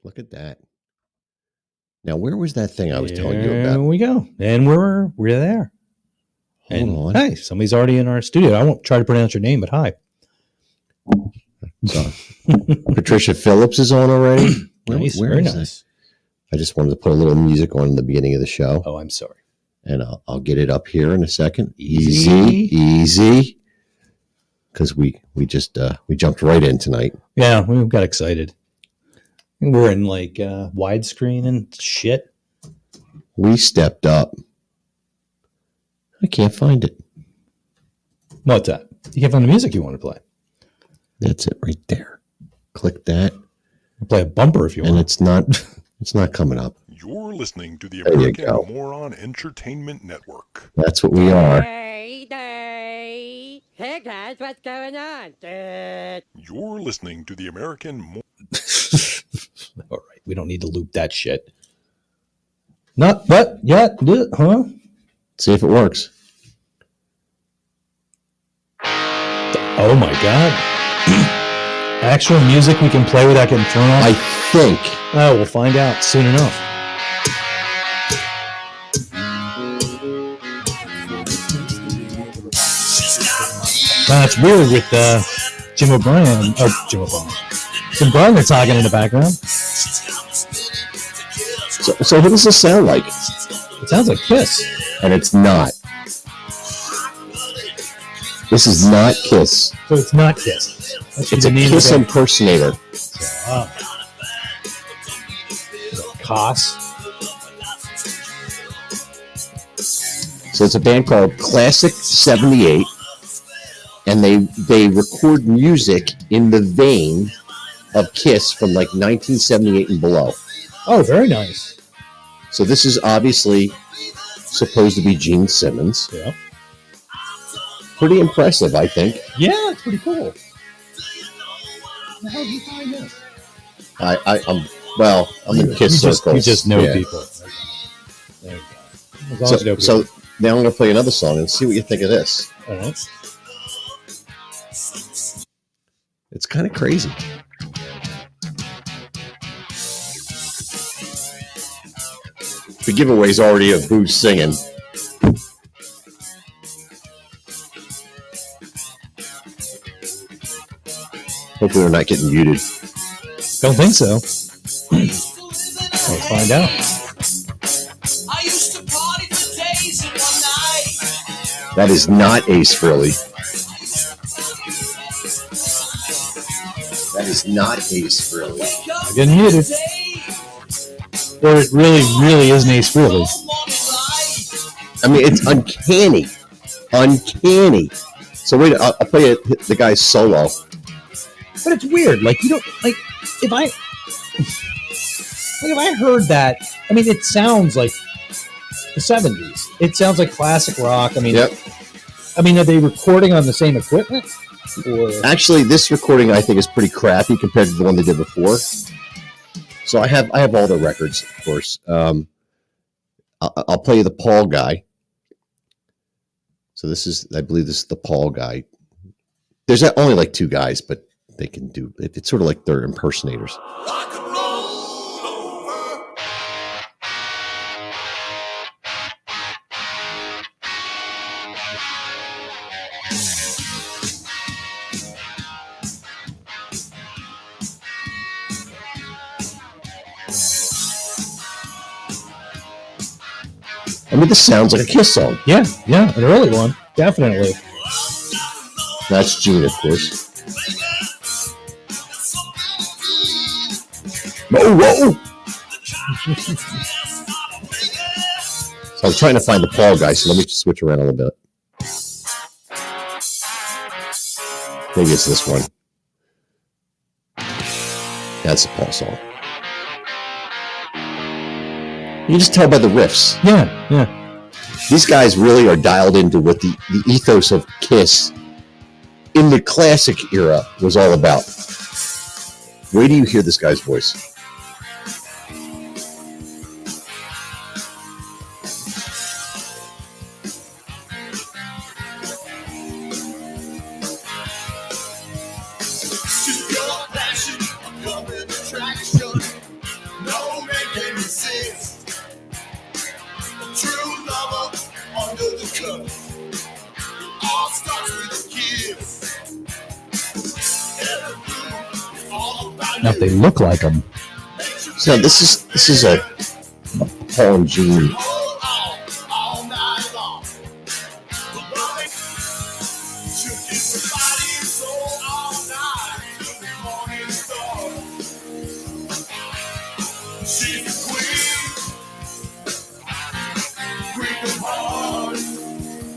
Look at that. Now, where was that thing I was telling you about? There we go. And we're there. Hold on. Hey, somebody's already in our studio. I won't try to pronounce your name, but hi. So, Patricia Phillips is on already. Nice, where very is nice. I just wanted to put a little music on in the beginning of the show. Oh, I'm sorry. And I'll get it up here in a second. Easy. Because we jumped right in tonight. Yeah, we got excited. We're in like widescreen and shit. We stepped up. I can't find it. What's that? You can't find the music you want to play. That's it right there. Click that. I'll play a bumper if you want. And it's not coming up. You're listening to the American Moron Entertainment Network. That's what we are. Hey guys, what's going on? You're listening to the American All right, we don't need to loop that shit. Not what yet, huh? See if it works. Oh my god! Actual music we can play without getting thrown off. I think. Oh, we'll find out soon enough. That's weird with Jim O'Brien. Oh, Jim O'Brien. Jim O'Brien talking in the background. So what does this sound like? It sounds like Kiss. And it's not. This is not Kiss. So it's not Kiss. It's a Kiss impersonator. Koss. So it's a band called Classic 78. And they record music in the vein of Kiss from like 1978 and below. Oh, very nice. So this is obviously supposed to be Gene Simmons. Yeah. Pretty impressive, I think. Yeah, it's pretty cool. How did you find this? I'm in Kiss circles. You just know people. There you go. So now I'm going to play another song and see what you think of this. All right. It's kind of crazy. The giveaway's already of Boo singing. Hopefully we're not getting muted. Don't think so. Let's find out. I used to party for days in one night. That is not Ace Frehley. That is not Ace Frehley. I get muted. Or it really isn't Ace Frehley. I mean, it's uncanny. Uncanny. So wait, I'll play the guy's solo. But it's weird. Like, you don't, like, if I heard that, I mean, it sounds like the 70s. It sounds like classic rock. I mean, yep. I mean, are they recording on the same equipment? Or? Actually, this recording I think is pretty crappy compared to the one they did before. So I have all the records, of course. I'll play you the Paul guy. So I believe this is the Paul guy. There's only like two guys, but they can do it. It's sort of like they're impersonators. Rock and roll over. I mean, this sounds like a Kiss song. Yeah, an early one, definitely. That's Gene, of course. Whoa! So I'm trying to find the Paul guy, so let me just switch around a little bit. Maybe it's this one. That's the Paul song. You can just tell by the riffs. Yeah. These guys really are dialed into what the ethos of Kiss in the classic era was all about. Wait till you hear this guy's voice. Now, if they look like them, So this is a Paul and Gene.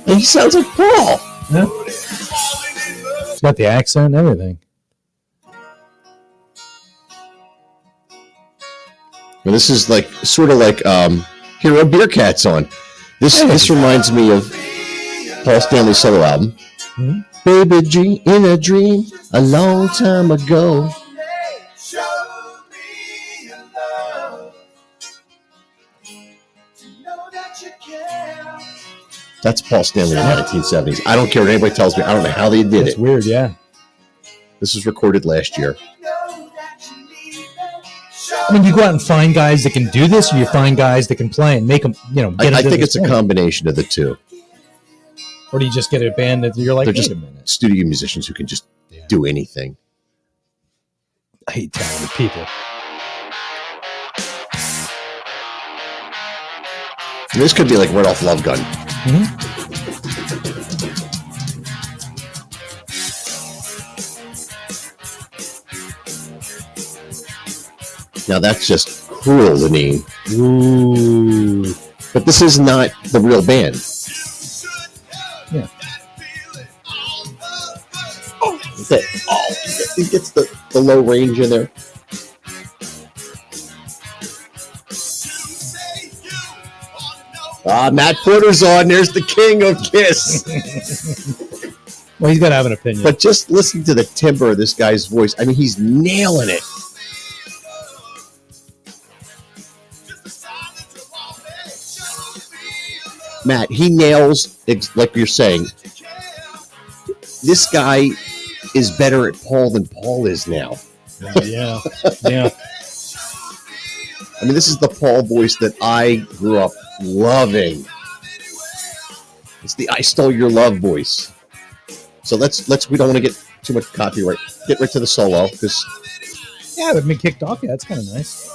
And he sounds like Paul. yeah. It's got the accent and everything. Well, this is like sort of like Hero Beer Cat's on. This reminds me of Paul Stanley's solo album. Mm-hmm. Baby G in a dream a long time ago. That's Paul Stanley in the 1970s. I don't care what anybody tells me. I don't know how they did It's it. weird, yeah. This was recorded last year. I mean, you go out and find guys that can do this, or you find guys that can play and make them, get I them to think this it's a point. combination of the two. Or do you just get a band that you're like, They're wait just a minute. studio musicians who can just do anything. I hate talented people. And this could be like right off Love Gun. Mm-hmm. Now that's just cruel, the name. Ooh. But this is not the real band. Yeah. He gets the low range in there. Matt Porter's on. There's the king of Kiss. Well, he's got to have an opinion. But just listen to the timbre of this guy's voice. I mean, he's nailing it. Matt, he nails, like you're saying, this guy is better at Paul than Paul is now. yeah. I mean, this is the Paul voice that I grew up loving. It's the I Stole Your Love voice. So we don't want to get too much copyright. Get right to the solo, because Yeah, they've been kicked off. Yeah, that's kind of nice.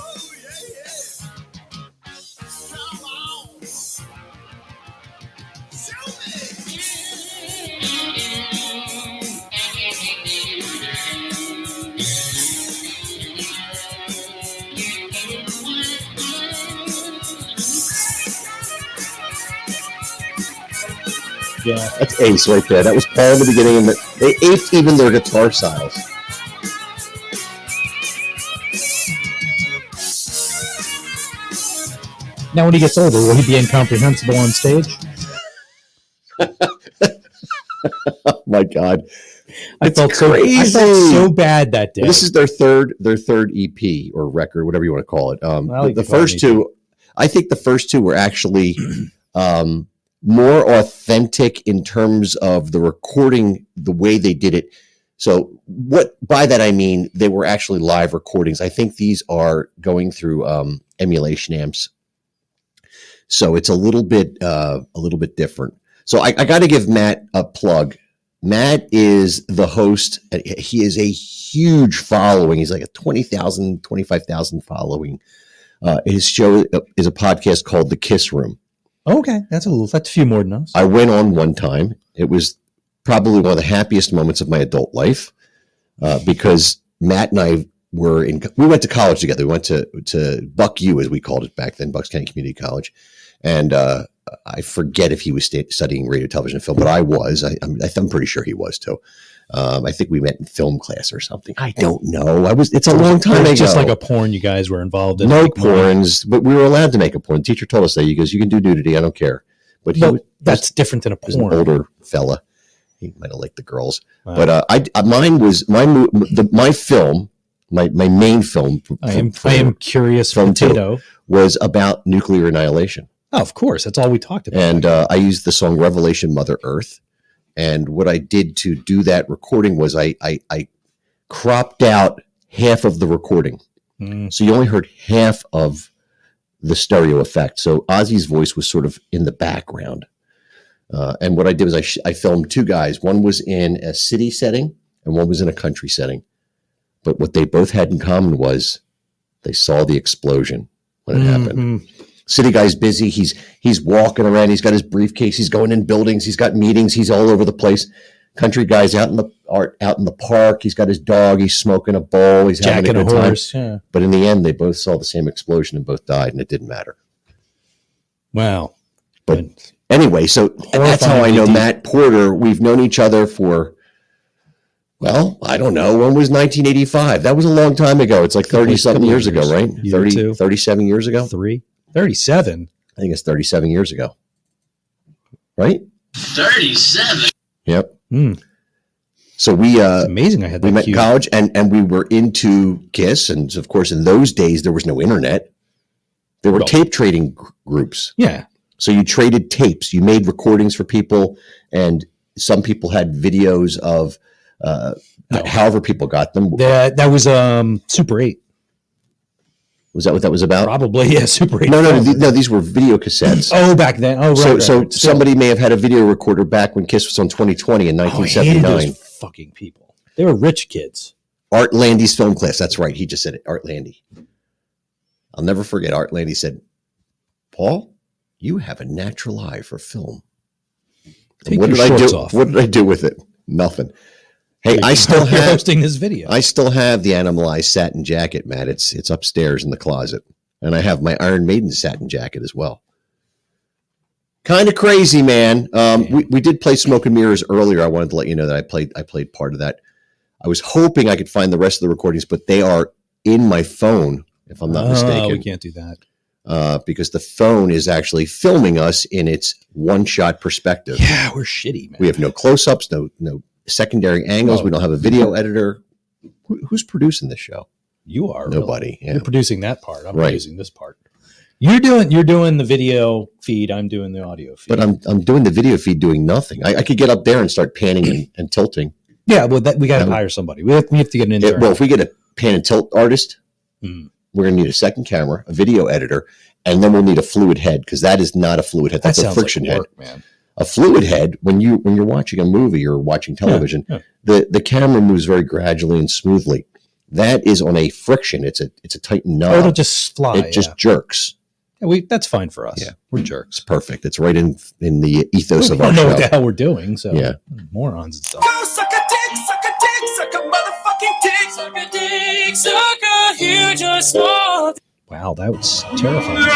Yeah. that's Ace right there. That was Paul in the beginning, and they aped even their guitar styles. Now, when he gets older, will he be incomprehensible on stage? Oh my God, I felt so bad that day. this is their third EP or record, whatever you want to call it. The first two, I think the first two were actually more authentic in terms of the recording, the way they did it. So what by that I mean, they were actually live recordings. I think these are going through emulation amps, so it's a little bit different. So I got to give Matt a plug. Matt is the host. He is a huge following. He's like a 20,000, 25,000 following. His show is a podcast called The Kiss Room. Okay, that's a few more than us. I went on one time. It was probably one of the happiest moments of my adult life because Matt and I we went to college together. We went to Buck U, as we called it back then, Bucks County Community College. And I forget if he was studying radio, television, and film, but I was. I'm pretty sure he was too. I think we met in film class or something. I don't know. It's a long time ago. Just like a porn you guys were involved in. No porns, but we were allowed to make a porn. The teacher told us that. He goes, "You can do nudity. I don't care." But that's different than a was an porn. older fella. He might have liked the girls. Wow. But mine was my film. My main film. I am curious. From Potato was about nuclear annihilation. Oh, of course, that's all we talked about. And I used the song "Revelation, Mother Earth." And what I did to do that recording was I cropped out half of the recording. So you only heard half of the stereo effect. So Ozzy's voice was sort of in the background. And what I did was I filmed two guys. One was in a city setting and one was in a country setting. But what they both had in common was they saw the explosion when it happened. City guy's busy. He's walking around. He's got his briefcase. He's going in buildings. He's got meetings. He's all over the place. Country guy's out in the park. He's got his dog. He's smoking a bowl. He's having a good time. Yeah. But in the end, they both saw the same explosion and both died, and it didn't matter. Wow. But anyway, so that's how I know Matt Porter. We've known each other for, well, I don't know. When was 1985? That was a long time ago. It's like 30-something years ago, right? 37 years ago? 37? I think it's 37 years ago. Right? 37? Yep. So we it's amazing I had that we met in college and we were into KISS. And of course, in those days, there was no internet. There were tape trading groups. Yeah. So you traded tapes. You made recordings for people, and some people had videos of however people got them. That was Super 8. Was that what that was about? Probably, yeah. Super 8. No. These were video cassettes. Oh, back then. Oh, right. So somebody may have had a video recorder back when KISS was on 2020 in 1979. I hated those fucking people. They were rich kids. Art Landy's film class. That's right. He just said it. Art Landy. I'll never forget. Art Landy said, "Paul, you have a natural eye for film." What did I do? Off. What did I do with it? Nothing. Hey, I still have hosting this video. I still have the Animalized satin jacket, Matt. It's upstairs in the closet, and I have my Iron Maiden satin jacket as well. Kind of crazy, man. We did play Smoke and Mirrors earlier. I wanted to let you know that I played part of that. I was hoping I could find the rest of the recordings, but they are in my phone, if I'm not mistaken. We can't do that. Because the phone is actually filming us in its one-shot perspective. Yeah, we're shitty, man. We have no close-ups, no secondary angles. We don't have a video editor. Who's producing this show? You are. Nobody. Really. Yeah. You're producing that part. I'm producing this part. You're doing the video feed. I'm doing the audio feed. But I'm doing the video feed doing nothing. I could get up there and start panning and tilting. Yeah, well, we got to hire somebody. We have to get an intern. Well, if we get a pan and tilt artist, we're going to need a second camera, a video editor, and then we'll need a fluid head, because that is not a fluid head. That's a friction head. Man. A fluid head, when you're watching a movie or watching television, the camera moves very gradually and smoothly. That is on a friction. It's a tightened knob. It'll just fly. It just jerks. Yeah, that's fine for us. Yeah. We're jerks. It's perfect. It's right in the ethos of our show. We don't know what the hell we're doing, so yeah. Morons and stuff. Go suck a dick, suck a dick, suck a motherfucking dick, suck a dick, suck a huge or small. Wow, that was terrifying.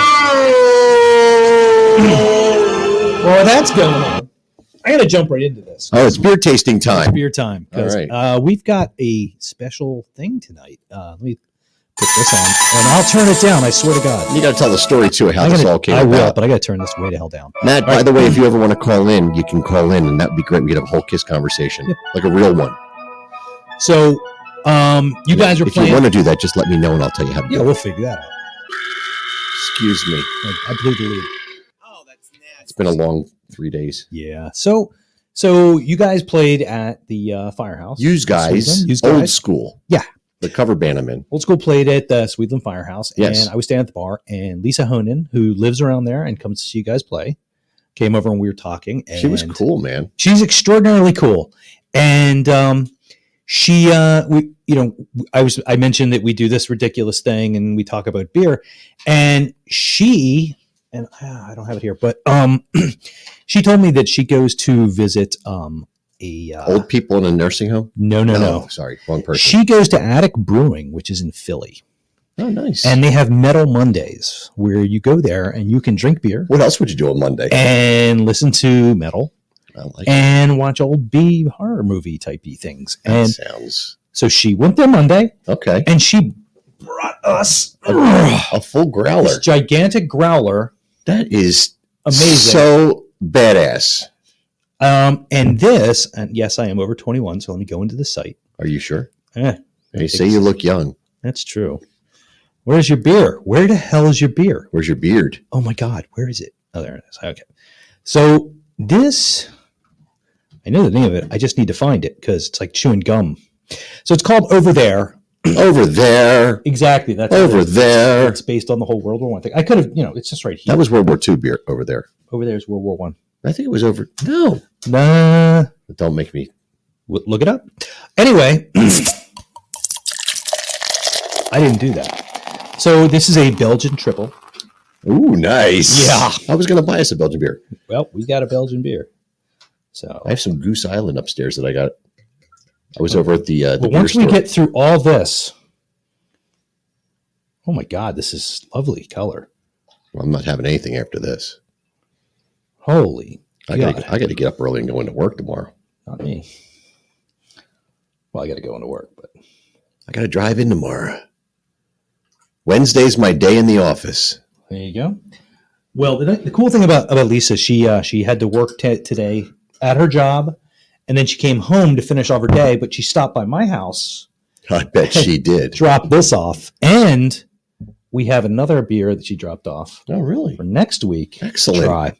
Well, that's going on. I got to jump right into this. Oh, it's beer tasting time. It's beer time. All right. We've got a special thing tonight. Let me put this on, and I'll turn it down. I swear to God. You got to tell the story, too, how this all came about. I will, but I got to turn this way the hell down. Matt, by the way, if you ever want to call in, you can call in, and that would be great. We could have a whole KISS conversation, like a real one. So, you guys are playing. If you want to do that, just let me know, and I'll tell you how to do it. Yeah, we'll figure that out. Excuse me. I blew the lead. Oh, that's nasty. It's been a long 3 days. Yeah. So you guys played at the Firehouse. Use guys. Old school. Yeah. The cover band I'm in. Old school played at the Sweetland Firehouse. Yes. And I was standing at the bar, and Lisa Honan, who lives around there and comes to see you guys play, came over and we were talking. And she was cool, man. She's extraordinarily cool. And I mentioned that we do this ridiculous thing and we talk about beer, and I don't have it here, but she told me that she goes to visit old people in a nursing home. No. Sorry, wrong person. She goes to Attic Brewing, which is in Philly. Oh, nice. And they have Metal Mondays, where you go there and you can drink beer. What else would you do on Monday? And listen to metal. I like and watch old B horror movie typey things. That sounds. So she went there Monday. Okay. And she brought us a full growler. This gigantic growler. That is amazing. So badass. And yes, I am over 21, so let me go into the site. Are you sure? You say you look young. That's true. Where's your beer? Where the hell is your beer? Where's your beard? Oh my God, where is it? Oh, there it is. Okay. So this, I know the name of it. I just need to find it because it's like chewing gum. So it's called Over There. Over there. Exactly. That's over there. It's based on the whole World War I thing. I could have, it's just right here. That was World War II beer over there. Over there is World War I. I think it was over. No. Nah. Don't make me. Look it up. Anyway, I didn't do that. So this is a Belgian triple. Ooh, nice. Yeah. I was going to buy us a Belgian beer. Well, we got a Belgian beer. So I have some Goose Island upstairs that I got. I was over at the beer once store. we get through all this, oh my God, this is lovely color. Well, I'm not having anything after this. Holy I got to get up early and go into work tomorrow. Not me. Well, I got to go into work, but I got to drive in tomorrow. Wednesday's my day in the office. there you go. Well, the cool thing about Lisa, she had to work today at her job, and then she came home to finish off her day, but she stopped by my house. I bet she did. Dropped this off, and we have another beer that she dropped off Oh, really? for next week. Excellent. To try.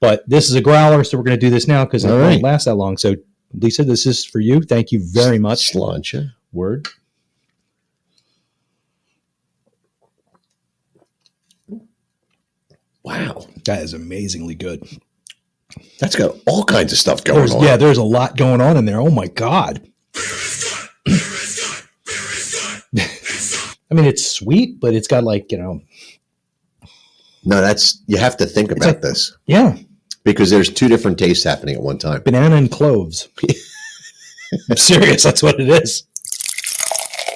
But this is a growler, so we're going to do this now because it won't last that long. So, Lisa, this is for you. Thank you very much. Sláinte. Word. Wow. That is amazingly good. That's got all kinds of stuff going on. Yeah, there's a lot going on in there. Oh, my God. I mean, it's sweet, but it's got No, you have to think about this. Yeah. Because there's two different tastes happening at one time. Banana and cloves. I'm serious. That's what it is.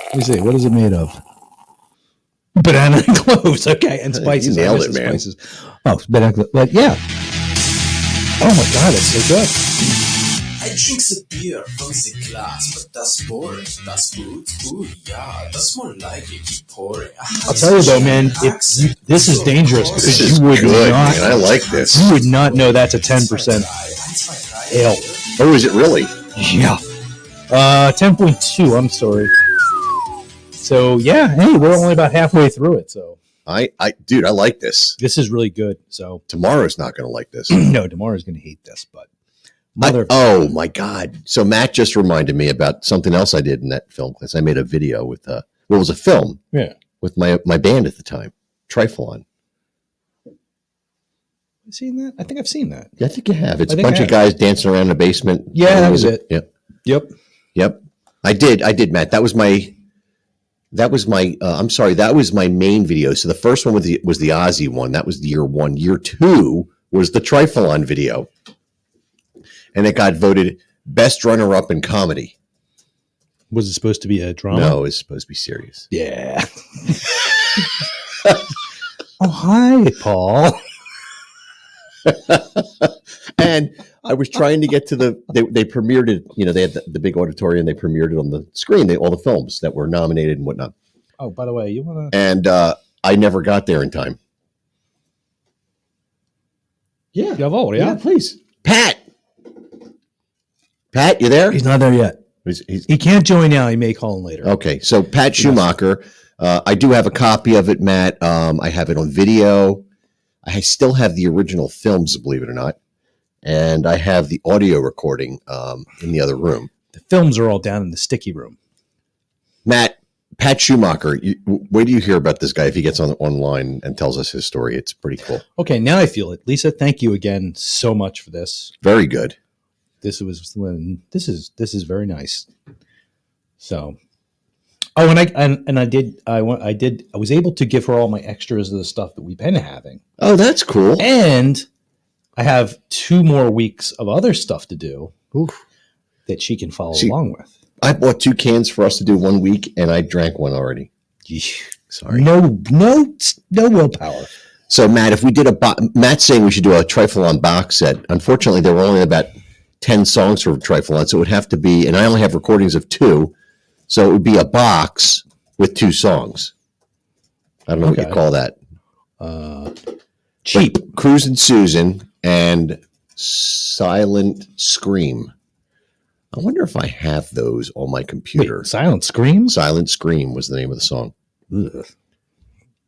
Let me see. What is it made of? Banana and cloves. Okay. And spices. You nailed I missed it, the man. Spices. Oh, banana. But yeah. Oh my God. It's so good. I drink the beer from the glass, but that's boring. That's good. Ooh, yeah, that's more like it. Keep pouring. I'll tell you though, man, this is dangerous This because is you would good, not. man. I like this. You would not know that's a 10% ale. Oh, is it really? Yeah. 10.2. I'm sorry. So yeah, hey, we're only about halfway through it. So Dude, I like this. this is really good. So Tomorrow's not going to like this. no, tomorrow's going to hate this, but Oh my God. So Matt just reminded me about something else I did in that film class. I made a video with, it was a film. Yeah. With my band at the time, Triflon. You seen that? I think I've seen that. Yeah, I think you have. It's I a think bunch I of guys dancing around in the basement. Yeah, that was it. Yep. Yep. I did, Matt. That was my I'm sorry, that was my main video. So the first one was the Ozzy one. That was the year one. Year two was the Triflon video. And it got voted best runner-up in comedy. Was it supposed to be a drama? No, it's supposed to be serious. Yeah. Oh, hi, Paul. And I was trying to get to they premiered it, they had the big auditorium, they premiered it on the screen, all the films that were nominated and whatnot. Oh, by the way, you want to... And I never got there in time. Yeah. Jawohl, yeah. Please. Pat, you there? He's not there yet. He can't join now. He may call in later. Okay, so Pat Shoemaker, I do have a copy of it, Matt. I have it on video. I still have the original films, believe it or not. And I have the audio recording in the other room. The films are all down in the sticky room. Matt, Pat Shoemaker, where do you hear about this guy if he gets online and tells us his story? It's pretty cool. Okay, now I feel it. Lisa, thank you again so much for this. Very good. This is very nice. So, oh, and I was able to give her all my extras of the stuff that we've been having. Oh, that's cool. And I have 2 more weeks of other stuff to do that she can follow along with. I bought 2 cans for us to do 1 week, and I drank one already. Sorry. No willpower. So, Matt, if we did Matt's saying we should do a Triflon box set. Unfortunately, there were only about 10 songs for Triflon, so it would have to be, and I only have recordings of 2, so it would be a box with 2 songs. I don't know what you call that. Cheap. But Cruisin' Susan and Silent Scream. I wonder if I have those on my computer. Wait, Silent Scream? Silent Scream was the name of the song. Ugh.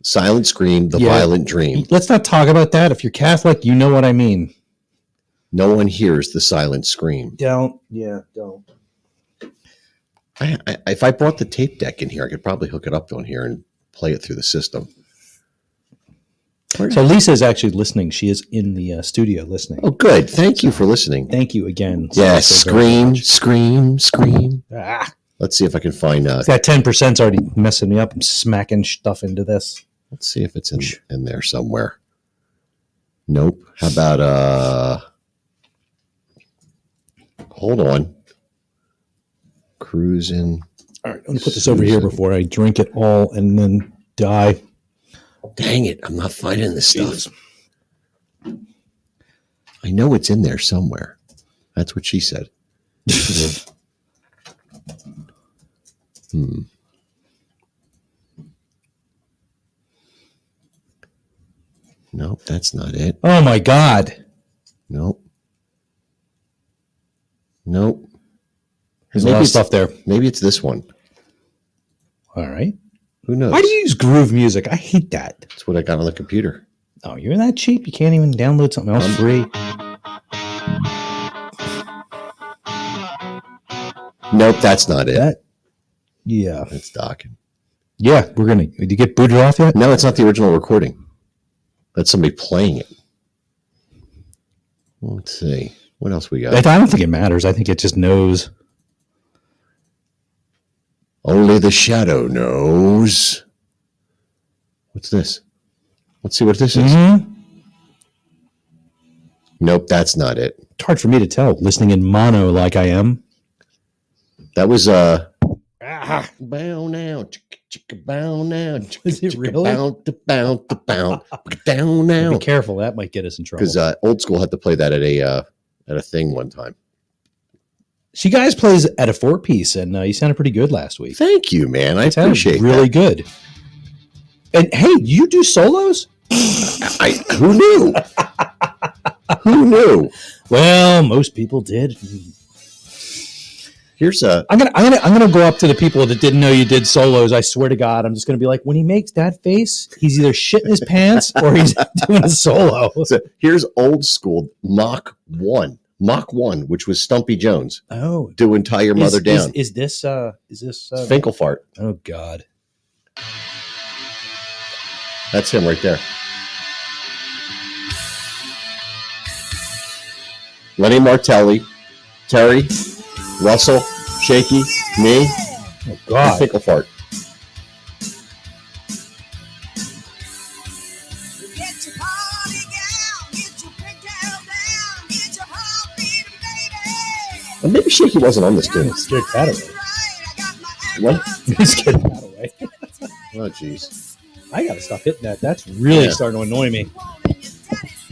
Silent Scream, The Violent Dream. Let's not talk about that. If you're Catholic, you know what I mean. No one hears the silent scream. Don't. If I brought the tape deck in here, I could probably hook it up on here and play it through the system. So Lisa is actually listening. She is in the studio listening. Oh, good. Thank you for listening. Thank you again. Yes, So very much. scream. Ah, Let's see if I can find that 10%'s already messing me up. I'm smacking stuff into this. let's see if it's in there somewhere. Nope. How about hold on. Cruising. All right, I'm going to put this over here before I drink it all and then die. Dang it, I'm not finding this stuff. I know it's in there somewhere. That's what she said. Nope, that's not it. Oh, my God. Nope. There's a lot of stuff there. Maybe it's this one. All right. Who knows? Why do you use Groove Music? I hate that. That's what I got on the computer. Oh, you're that cheap? You can't even download something else free? Nope, that's not it. Yeah. It's docking. Yeah, we're going to... Did you get booted off yet? No, it's not the original recording. That's somebody playing it. Let's see. What else we got? I don't think it matters. I think it just knows. Only the shadow knows. What's this? Let's see what this is. Mm-hmm. Nope, that's not it. It's hard for me to tell, listening in mono like I am. That was bow now, chicka bow now. Is it really? Bow down now. Be careful, that might get us in trouble. Because Old School had to play that at a thing one time. She guys plays at a 4-piece, and you sounded pretty good last week. Thank you, man. I appreciate really that. good. And hey, you do solos? Who knew? Who knew? Well, most people did. Here's I'm gonna go up to the people that didn't know you did solos. I swear to God, I'm just gonna be like, when he makes that face, he's either shitting his pants or he's doing a solo. So here's Old School Mach 1, which was Stumpy Jones. Oh, Doing Tie Your Mother Down. Is this Finkelfart. Oh God. That's him right there. Lenny Martelli, Terry, Russell, Shaky, me, Oh God. and Finkelfart. Well, maybe Shaky wasn't on this tune. Scared cat away. What? He scared cat away. Oh, jeez. I gotta stop hitting that. That's really Yeah. starting to annoy me.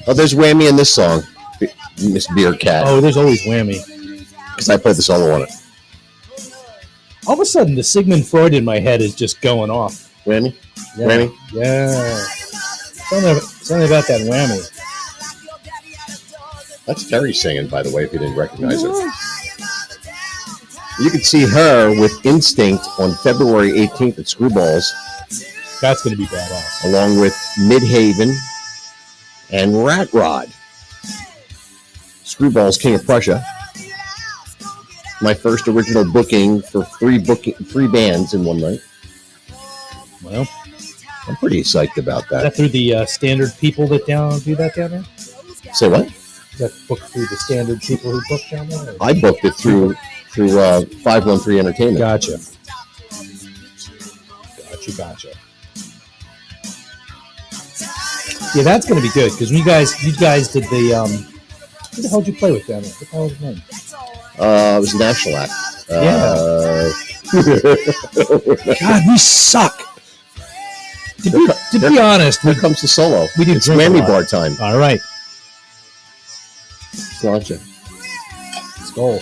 Oh, there's Whammy in this song, Miss Beer Cat. Oh, there's always Whammy. Because I played the solo on it. All of a sudden, the Sigmund Freud in my head is just going off. Whammy? Yeah. Whammy? Yeah. Something about that Whammy. That's Terry singing, by the way, if you didn't recognize her. You can see her with Instinct on February 18th at Screwballs, That's going to be badass. along with Midhaven and Rat Rod. Screwballs, King of Prussia. My first original booking for three bands in one night. Well, I'm pretty psyched about is that. that through the standard people that do that down there? Say what? Is that booked through the standard people who book down there? I booked it through 513 Entertainment. Gotcha. Yeah, that's going to be good because when you guys did the who the hell did you play with down there? What the hell was his name? It was National Act. God, we suck. To be honest, Here comes the solo. we do It's drink a Whammy lot. Bar time. All right, Gotcha. let's go.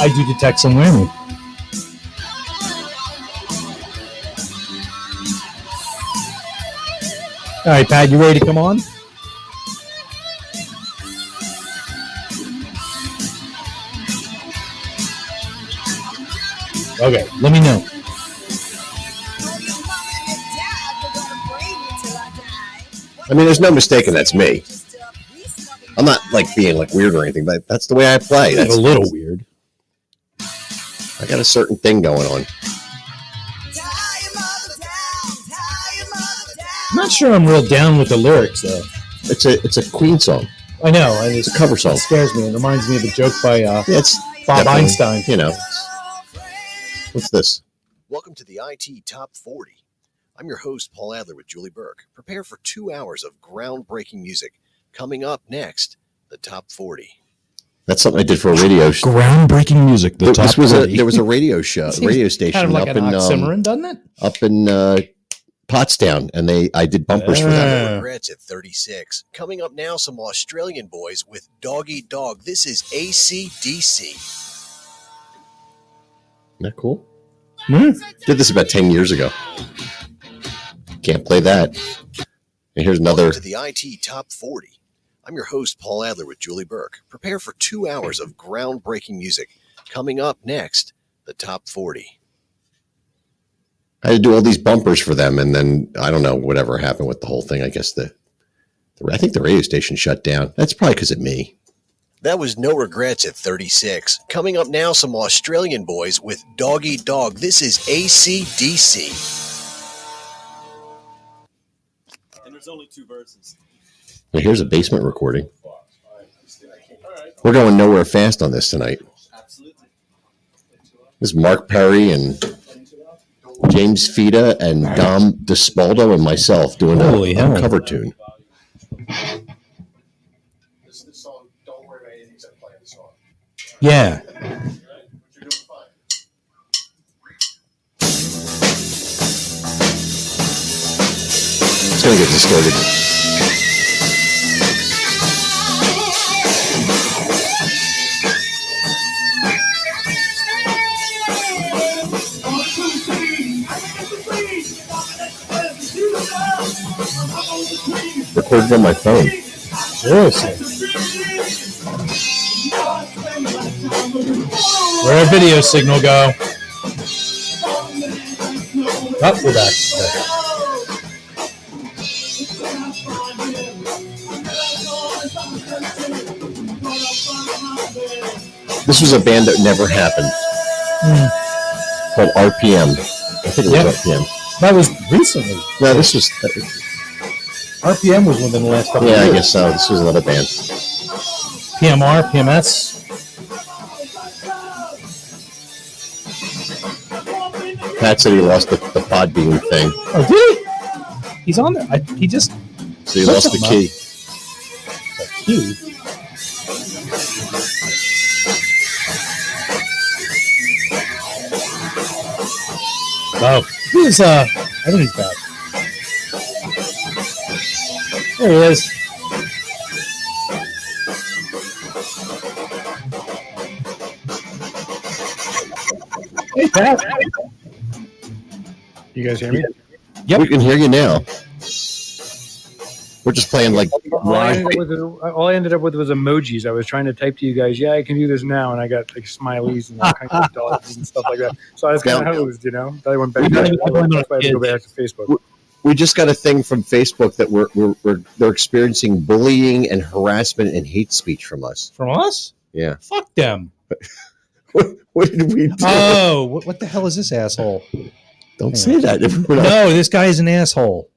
I do detect some Whammy. All right, Pat, you ready to come on? Okay, let me know. I mean, there's no mistaking that's me. I'm not like being like weird or anything, but that's the way I play. That's a little weird. I got a certain thing going on. I'm not sure I'm real down with the lyrics though. It's a Queen song. I know. It's a cover song. It scares me. It reminds me of a joke by it's Bob Einstein. You know. What's this? Welcome to the IT Top 40. I'm your host, Paul Adler with Julie Burke. Prepare for 2 hours of groundbreaking music. Coming up next, the Top 40. That's something I did for a radio show. Groundbreaking music. The top 40. There was a radio show, radio station kind of like up an in oxymoron, doesn't it? Up in Pottstown, and I did bumpers for them. Regrets at 36. Coming up now, some Australian boys with Dog Eat Dog. This is Acdc. Isn't that cool? Did this about 10 years ago. Can't play that. And here's another. Welcome to the IT Top 40. I'm your host, Paul Adler with Julie Burke. Prepare for 2 hours of groundbreaking music. Coming up next, the Top 40. I had to do all these bumpers for them, and then I don't know whatever happened with the whole thing. I guess I think the radio station shut down. That's probably because of me. That was No Regrets at 36. Coming up now, some Australian boys with Dog Eat Dog. This is Acdc. And there's only 2 verses. Well, here's a basement recording. We're going nowhere fast on this tonight. Absolutely. This is Mark Perry and James Fita and Dom DeSpaldo and myself doing Holy hell. a cover tune. This song, don't worry about anything except playing the song. Yeah. But you're doing fine. It's going to get distorted. Recorded on my phone. Seriously. Where'd our video signal go? Oh, we're back. This was a band that never happened. Called RPM. I think it was RPM. That was recently. No, this was. RPM was within the last couple of Yeah, years. I guess so. This was another band. PMR, PMS. Pat said he lost the Podbean thing. Oh, did he? He's on there. He just. So he lost the key. Key. Oh, he's I think he's back. There he is. Hey, Pat. You guys hear me? Yep. We can hear you now. We're just playing like All I ended up with was emojis. I was trying to type to you guys, yeah, I can do this now, and I got like smileys and all kinds of dogs and stuff like that. So I was kind of hosed, you know. I went back. That's why I had to go back to Facebook. we just got a thing from Facebook that they're experiencing bullying and harassment and hate speech from us. From us? Yeah. Fuck them. What did we do? Oh, what the hell is this asshole? Don't say that. No, this guy is an asshole.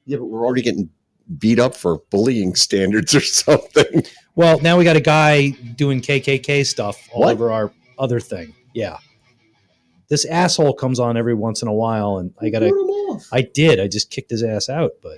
Yeah, but we're already getting beat up for bullying standards or something. Well, now we got a guy doing KKK stuff all What? over our other thing. Yeah. This asshole comes on every once in a while, and I just kicked his ass out, but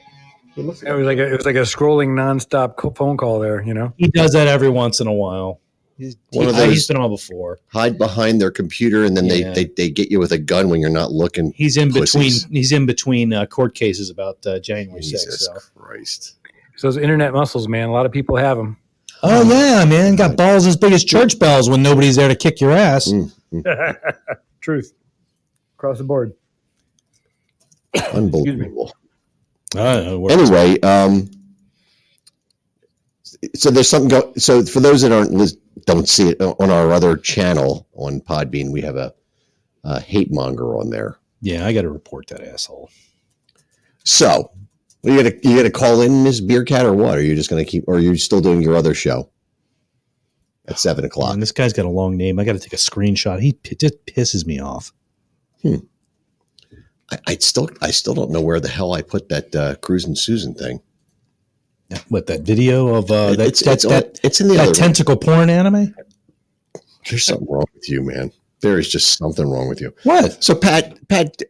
It was like a scrolling nonstop phone call there, you know. he does that every once in a while. He's been on before. Hide behind their computer, and then Yeah. they get you with a gun when you're not looking. He's in Pussies. between. He's in between court cases about January 6th. Jesus So. Christ. It's those internet muscles, man. A lot of people have them. Oh yeah, man, got balls as big as church bells when nobody's there to kick your ass. Truth. Across the board. Unbelievable. Anyway, Anyway, so there's something so for those that don't see it on our other channel on Podbean, we have a hate monger on there. yeah, I got to report that asshole. So You gotta call in Ms. Beer Cat or what? Are you just gonna keep? Or are you still doing your other show at 7:00? And this guy's got a long name. I got to take a screenshot. It just pisses me off. I still don't know where the hell I put that Cruisin' Susan thing. What, that video of It's in the that other tentacle porn anime? There's something wrong with you, man. There is just something wrong with you. What? So Pat,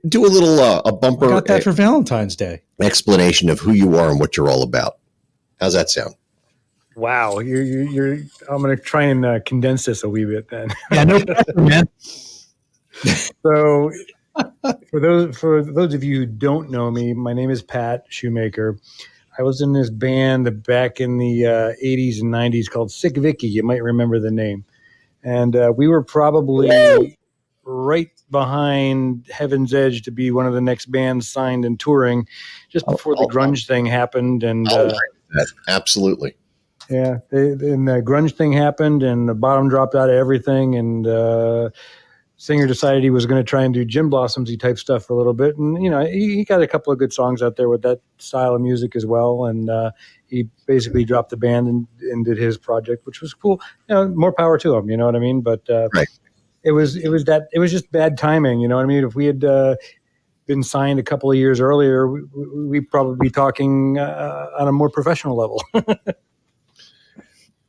do a little a bumper. I got that for Valentine's Day. Explanation of who you are and what you're all about. How's that sound? Wow, you're. I'm going to try and condense this a wee bit then. Yeah, no pressure, man. So, for those of you who don't know me, my name is Pat Shoemaker. I was in this band back in the 80s and 90s called Sick Vicky. You might remember the name. And we were probably right behind Heaven's Edge to be one of the next bands signed and touring just before the grunge thing happened. And absolutely. Yeah, and the grunge thing happened and the bottom dropped out of everything. And singer decided he was going to try and do Jim Blossomsy type stuff for a little bit. And, you know, he got a couple of good songs out there with that style of music as well. And he basically dropped the band and did his project, which was cool. You know, more power to him, you know what I mean? But right. It was just bad timing, you know what I mean? If we had been signed a couple of years earlier, we'd probably be talking on a more professional level.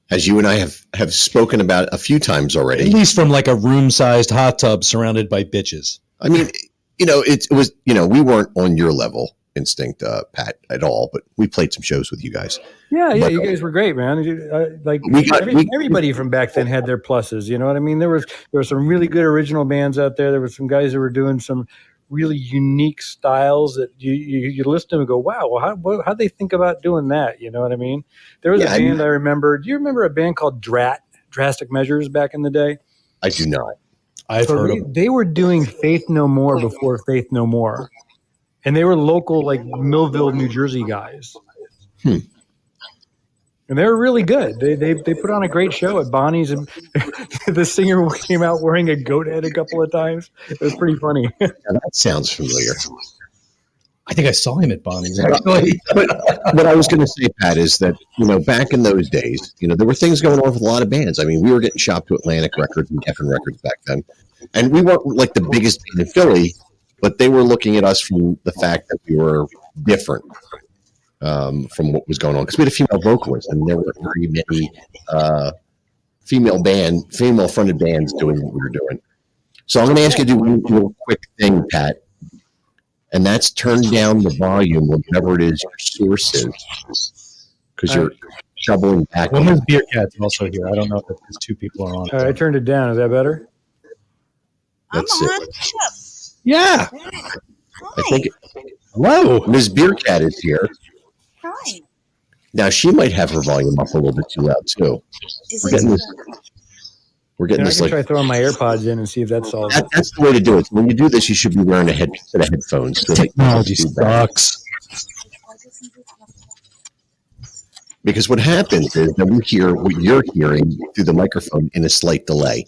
As you and I have spoken about a few times already. At least from like a room-sized hot tub surrounded by bitches. I mean, you know, it was, you know, we weren't on your level, Instinct, Pat, at all, but we played some shows with you guys. Yeah, but, you guys were great, man. Everybody from back then had their pluses, you know what I mean? There were some really good original bands out there. There were some guys that were doing some really unique styles that you listen to them and go, wow, well, how'd they think about doing that? You know what I mean? There was a band I remember. Do you remember a band called Drastic Measures back in the day? I do not. I've heard of them. They were doing Faith No More before Faith No More. And they were local, like Millville, New Jersey guys. And they were really good. They put on a great show at Bonnie's, and the singer came out wearing a goat head a couple of times. It was pretty funny. Yeah, that sounds familiar. I think I saw him at Bonnie's. But what I was going to say, Pat, is that, you know, back in those days, you know, there were things going on with a lot of bands. I mean, we were getting shopped to Atlantic Records and Geffen Records back then. And we weren't like the biggest band in Philly, but they were looking at us from the fact that we were different from what was going on. Because we had a female vocalist, and there weren't very many female-fronted bands doing what we were doing. So I'm going to ask you to do one real quick thing, Pat, and that's turn down the volume, whatever it is your source is, because you're shoveling back. Well, Ms. Beer Cat's also here. I don't know if these two people are on. I turned it down. Is that better? That's it. Yeah. I think. Hello. Ms. Beer Cat is here. Hi. Now, she might have her volume up a little bit too loud, too. We're getting this I can like. try throwing my AirPods in and see if that solves it. That's the way to do it. When you do this, you should be wearing a set of headphones. So Technology sucks. Because what happens is that we hear what you're hearing through the microphone in a slight delay.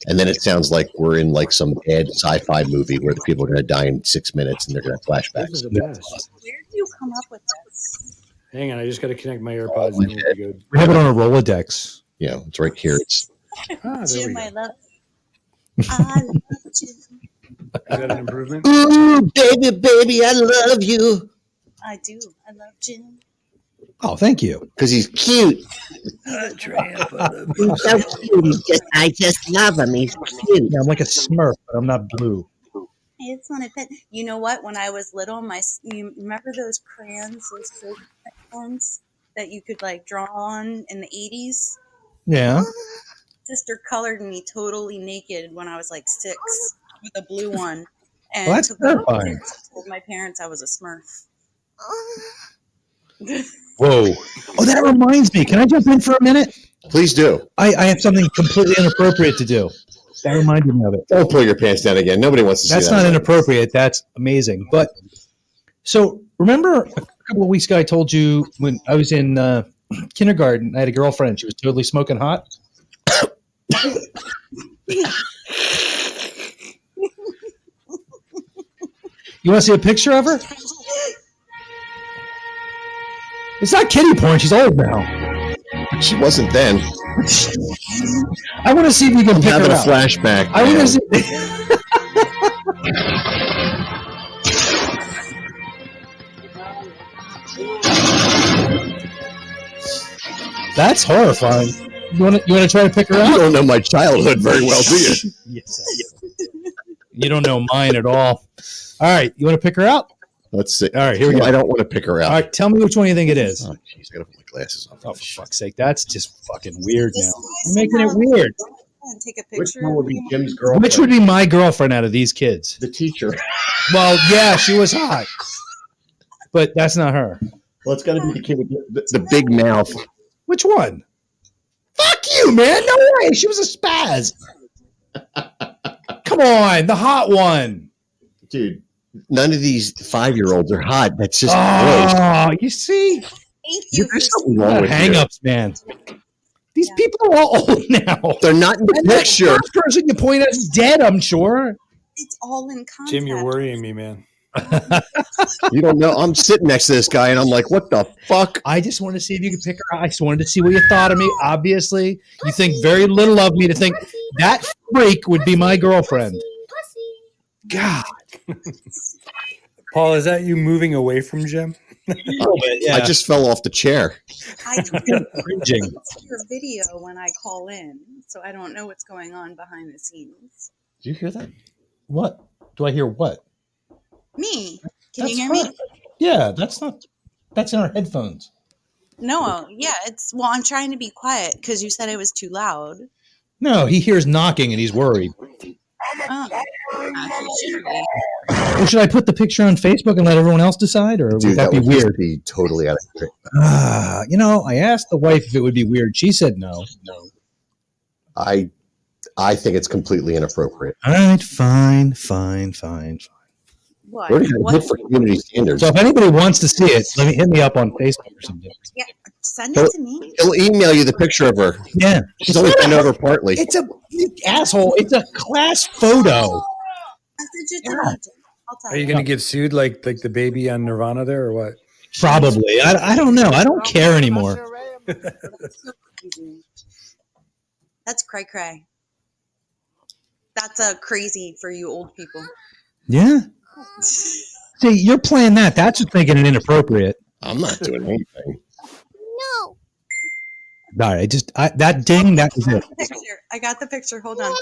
And then it sounds like we're in like some bad sci-fi movie where the people are going to die in 6 minutes and they're going to have flashbacks. This is the best. Where do you come up with this? Hang on, I just got to connect my AirPods. And we'll be good. We have it on a Rolodex. Yeah, it's right here. It's There we Jim, go. I love you. I love you. Is that an improvement? ooh, baby, I love you. I do. I love Jim. Oh, thank you. Because he's cute. He's so cute. I just love him. He's cute. Yeah, I'm like a Smurf, but I'm not blue. It's not a pet. You know what? When I was little, you remember those crayons, those fake crayons that you could like draw on in the 80s? Yeah. Sister colored me totally naked when I was like 6 with a blue one. And Well, that's took me terrifying. upstairs and told my parents I was a Smurf. Whoa. Oh, that reminds me. Can I jump in for a minute? Please do. I have something completely inappropriate to do. That reminded me of it. Don't pull your pants down again. Nobody wants to see that. That's not inappropriate. That's amazing. But so remember a couple of weeks ago, I told you when I was in kindergarten, I had a girlfriend. She was totally smoking hot. You want to see a picture of her? It's not kiddie porn. She's old now. She wasn't then. I want to see if we can I'm pick having her a out. flashback. I want man. to see. That's horrifying. You want to try to pick her You out? don't know my childhood very well, do you? Yes. You don't know mine at all. All right, you want to pick her out? Let's see. All right, here we go. I don't want to pick her out. All right, tell me which one you think it is. Oh, jeez, I gotta put my glasses on. Oh, for fuck's sake, that's just fucking weird This now. guy You're making it somehow- weird. And take a Which picture. one would of be me. Jim's girlfriend? Which would be my girlfriend out of these kids? the teacher? Well, yeah, she was hot, but that's not her. Well, it's got to be the kid with the big mouth. Which one? Fuck you, man! No way. She was a spaz. Come on, the hot one. Dude, none of these 5-year-olds are hot. That's just gross. Oh, you see, Thank you. There's For something wrong with you. hang-ups, man. These Yeah. people are all old now. They're not in the And that picture. first person you point at is dead, I'm sure. It's all in context. Jim, you're worrying me, man. You don't know. I'm sitting next to this guy, and I'm like, what the fuck? I just wanted to see if you could pick her out. I just wanted to see what you thought of me. Obviously, you think very little of me to think that freak would be my girlfriend. God. Paul, is that you moving away from Jim? Yeah. I just fell off the chair. I can't cringing. see your video when I call in, so I don't know what's going on behind the scenes. Did you hear that? What? Do I hear what? Me? Can you That's hear her. me? Yeah, that's in our headphones. No. Yeah. I'm trying to be quiet because you said it was too loud. No, he hears knocking and he's worried. Oh, he should be. Well, should I put the picture on Facebook and let everyone else decide, or Dude, would that be would weird? Be totally out of I asked the wife if it would be weird. She said no. I think it's completely inappropriate. All right, fine. What? We're going to What? hit for community standards. So if anybody wants to see it, hit me up on Facebook or something. Yeah. Send it to me. He'll email you the picture of her. Yeah, She's only bent over partly. It's a asshole. It's a class photo. Send it to me. I'll tell Are you going to get sued like the baby on Nirvana there, or what? Probably. I don't know. I don't care anymore. That's cray cray. That's a crazy for you old people. Yeah. See, you're playing that. That's just making it inappropriate. I'm not doing anything. No. All right, that ding. That was it. I got the picture. Hold on.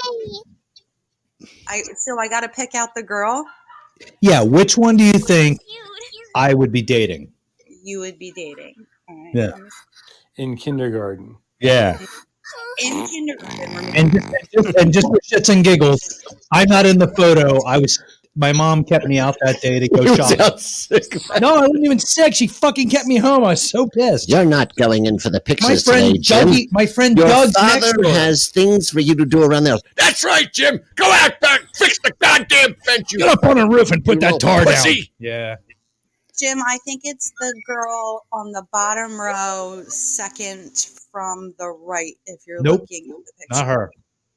I got to pick out the girl Yeah. Which one do you think I would be dating? you would be dating. All right. Yeah. In kindergarten. Yeah. In kindergarten. remember? And just for shits and giggles, I'm not in the photo. My mom kept me out that day to go You was shopping. out sick. No, I wasn't even sick. She fucking kept me home. I was so pissed. You're not going in for the My pictures friend today, Jim. Dougie, my friend Your Doug's next father door. has things for you to do around there. That's right, Jim. Go out back. Fix the goddamn fence. You Get up on a roof and put You that little tar down. pussy. Yeah. Jim, I think it's the girl on the bottom row, second from the right. If you're Nope. looking at the picture, Not her.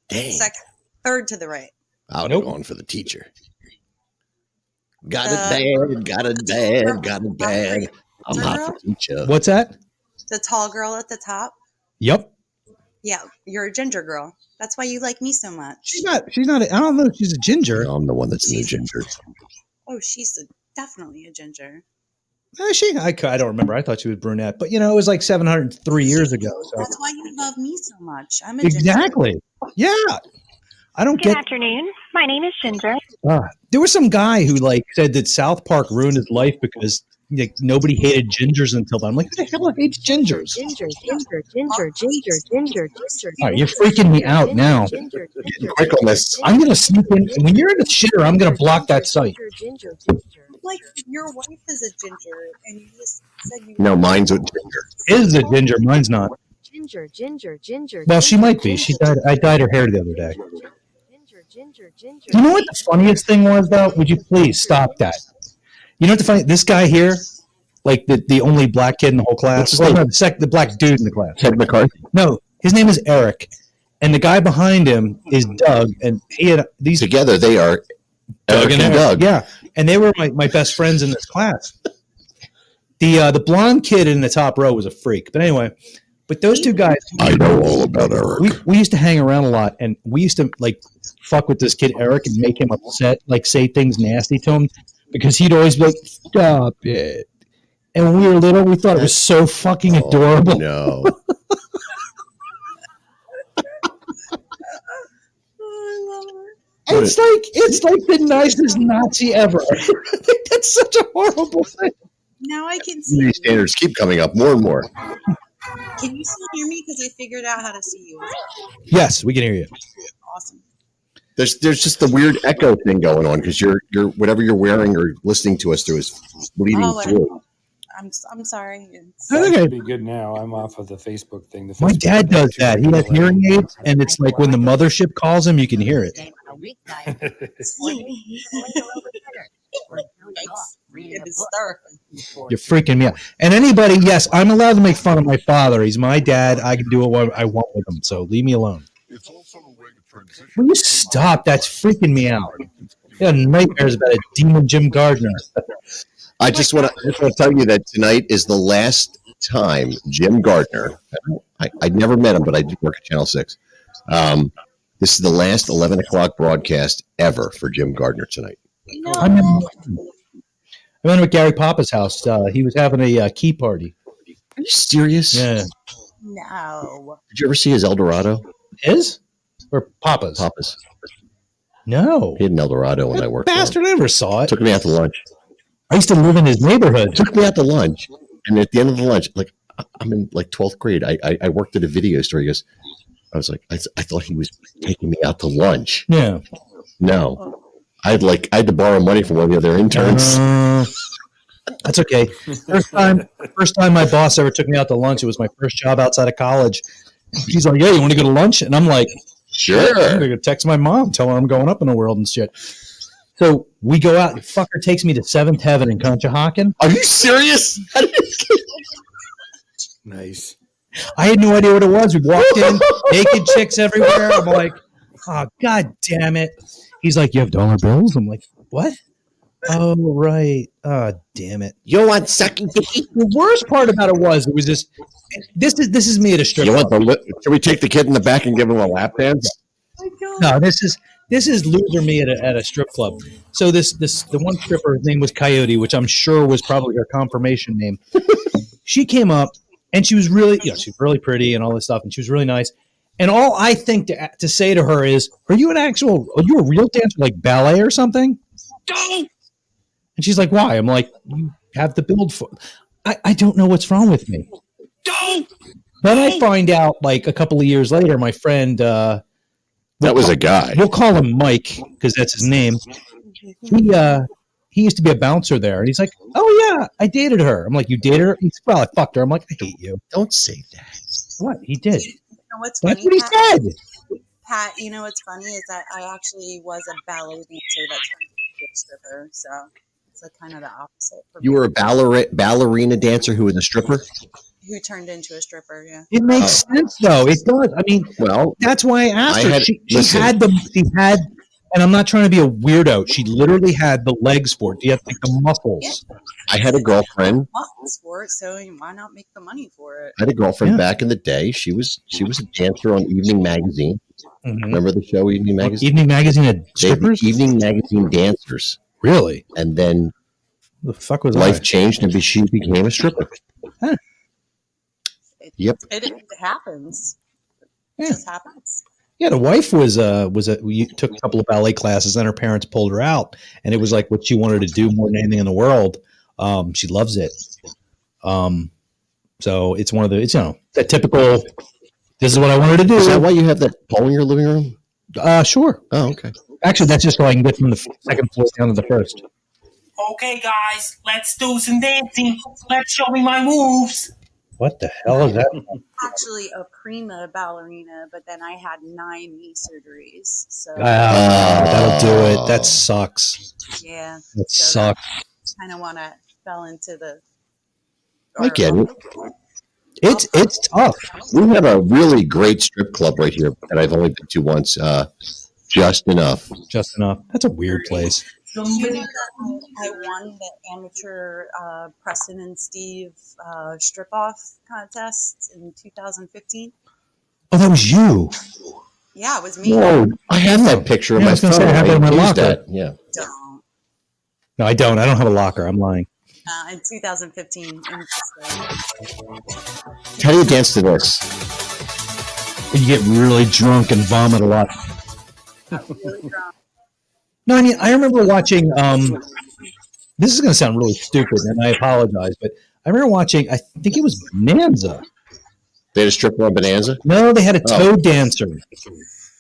Dang. Third to the right. I would Nope. have gone for the teacher. Got it bad. Got it bad. Got it bad. I'm hot for teacher. What's that? The tall girl at the top. Yep. Yeah, you're a ginger girl. That's why you like me so much. She's not. I don't know if she's a ginger. I'm the one that's in the ginger. Oh, she's definitely a ginger. Is she? I don't remember. I thought she was brunette, but it was like 703 years ago. So That's why you love me so much. I'm a ginger. exactly. Yeah. I don't Good get. afternoon. My name is Ginger. There was some guy who said that South Park ruined his life because nobody hated gingers until then. I'm like, who the hell hates gingers? Ginger. All right, you're freaking me out now. Getting quick on this. I'm gonna sneak in. When you're in the shitter, I'm gonna block that site. Like your wife is a ginger, and you just said you. No, mine's a ginger. Is a ginger? Mine's not. Ginger. Well, she might be. She died. I dyed her hair the other day. Ginger. You know what the funniest thing was, though? Would you please stop that? You know what the funny? This guy here, like the only black kid in the whole class. What's his name? No, the black dude in the class. Ted McCarthy. No, his name is Eric, and the guy behind him is Doug, and he had these Together they are Doug Eric and Doug. Yeah, and they were my best friends in this class. The blonde kid in the top row was a freak. But anyway, but those two guys, I know all about Eric. we used to hang around a lot, and we used to like fuck with this kid Eric and make him upset, like say things nasty to him, because he'd always be like, "Stop it." And when we were little, we thought it was so fucking adorable. No. It's like the nicest Nazi ever. That's such a horrible thing. Now I can see. These standards keep coming up more and more. Can you still hear me? Because I figured out how to see you. Yes, we can hear you. Awesome. There's just the weird echo thing going on because you're whatever you're wearing or listening to us through is bleeding through. I'm sorry. It'd be good now. I'm off of the Facebook thing. My dad does that. He has hearing aids, and it's like when the mothership calls him, you can hear it. You're freaking me out. And anybody, yes, I'm allowed to make fun of my father. He's my dad. I can do what I want with him, so leave me alone. Will you stop? That's freaking me out. I have nightmares about a demon Jim Gardner. I just want to tell you that tonight is the last time Jim Gardner. I never met him, but I do work at Channel 6. This is the last 11 o'clock broadcast ever for Jim Gardner tonight. No. I went to Gary Papa's house. He was having a key party. Are you serious? Yeah. No. Did you ever see his El Dorado? His? Or Papa's? Papa's. No. He had an El Dorado when I worked there. Bastard never saw it. Took me out to lunch. I used to live in his neighborhood. Took me out to lunch. And at the end of the lunch, like I'm in like 12th grade. I worked at a video store. He goes, I was like, I thought he was taking me out to lunch. Yeah. No. I had to borrow money from one of the other interns. That's okay. First time my boss ever took me out to lunch. It was my first job outside of college. She's like, "Yeah, you want to go to lunch?" And I'm like, "Sure." I'm gonna text my mom, tell her I'm going up in the world and shit. So we go out. Fucker takes me to Seventh Heaven in Conshohocken. Are you serious? Nice. I had no idea what it was. We walked in, naked chicks everywhere. I'm like, "Oh, God damn it!" He's like, "You have dollar bills?" I'm like, "What?" Oh, right. Oh, damn it. You want sucking dicky? The worst part about it was this is me at a strip club. Can we take the kid in the back and give him a lap dance? No, this is loser me at a strip club. So the one stripper, his name was Coyote, which I'm sure was probably her confirmation name. She came up and she was really, she was really pretty and all this stuff, and she was really nice. And all I think to say to her is, are you a real dancer, like ballet or something? And she's like, why? I'm like, you have the build for. I don't know what's wrong with me. Then I find out like a couple of years later, my friend. That was a guy. We'll call him Mike because that's his name. He used to be a bouncer there, and he's like, "Oh yeah, I dated her." I'm like, "You dated her?" He's like, "Well, I fucked her." I'm like, "I hate you." Don't say that. What he did? You know what's That's funny, what he said. Pat, you know what's funny is that I actually was a ballet dancer that turned into a stripper, so it's like kind of the opposite. For You me. were a ballerina dancer who was a stripper? Who turned into a stripper? Yeah. It makes sense, though. It does. I mean, well, that's why I asked her. She had, and I'm not trying to be a weirdo. She literally had the legs for it. You have to take the muscles. Yeah. I had a girlfriend. Muscles for it, so why not make the money for it? I had a girlfriend back in the day. She was a dancer on Evening Magazine. Mm-hmm. Remember the show Evening Magazine? Evening Magazine had strippers? Evening Magazine dancers. Really? And then the fuck was life changed and she became a stripper. Huh. Yep. It happens. Yeah. It just happens. Yeah, the wife we took a couple of ballet classes, and her parents pulled her out, and it was like what she wanted to do more than anything in the world. She loves it. So it's one of the that typical. This is what I wanted to do. Is that why you have that pole in your living room? Sure. Oh, okay. Actually, that's just so I can get from the second floor down to the first. Okay, guys, let's do some dancing. Let's show me my moves. What the hell is that? Actually, a prima ballerina, but then I had 9 knee surgeries. So that'll do it. That sucks. yeah, that sucks. Kind of want to fell into the. I get it. It's tough. We have a really great strip club right here that I've only been to once. Just enough. Just enough. That's a weird place. you know that I won the amateur Preston and Steve strip off contest in 2015? Oh, that was you. Yeah, it was me. Whoa, I have that picture in Yeah, I my was gonna phone. say, I have it in my used locker. that. Yeah. Don't. No, I don't. I don't have a locker. I'm lying. In 2015. How do you dance to this? You get really drunk and vomit a lot. Really drunk. No, I mean, I remember watching. This is going to sound really stupid, and I apologize, but I remember watching. I think it was Bonanza. They had a stripper on Bonanza? No, they had a toe dancer.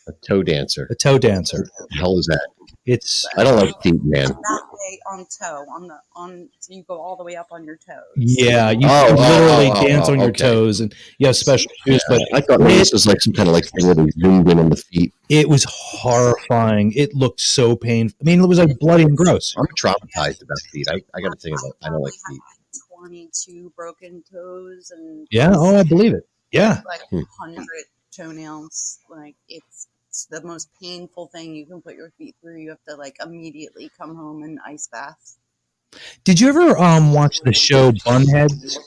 A toe dancer. A toe dancer. What the hell is that? It's. I don't like feet, man. That way on toe, so you go all the way up on your toes. Yeah, you literally dance on your toes, and you have special shoes. Yeah, but I thought this was like some kind of like thing where they zoomed in on the feet. It was horrifying. It looked so painful. I mean, it was like bloody and gross. I'm traumatized about feet. I got to think about it. I don't like feet. 22 broken toes and I believe it. Yeah, like 100 toenails. Like it's the most painful thing you can put your feet through. You have to like immediately come home and ice bath. Did you ever watch the show Bunheads?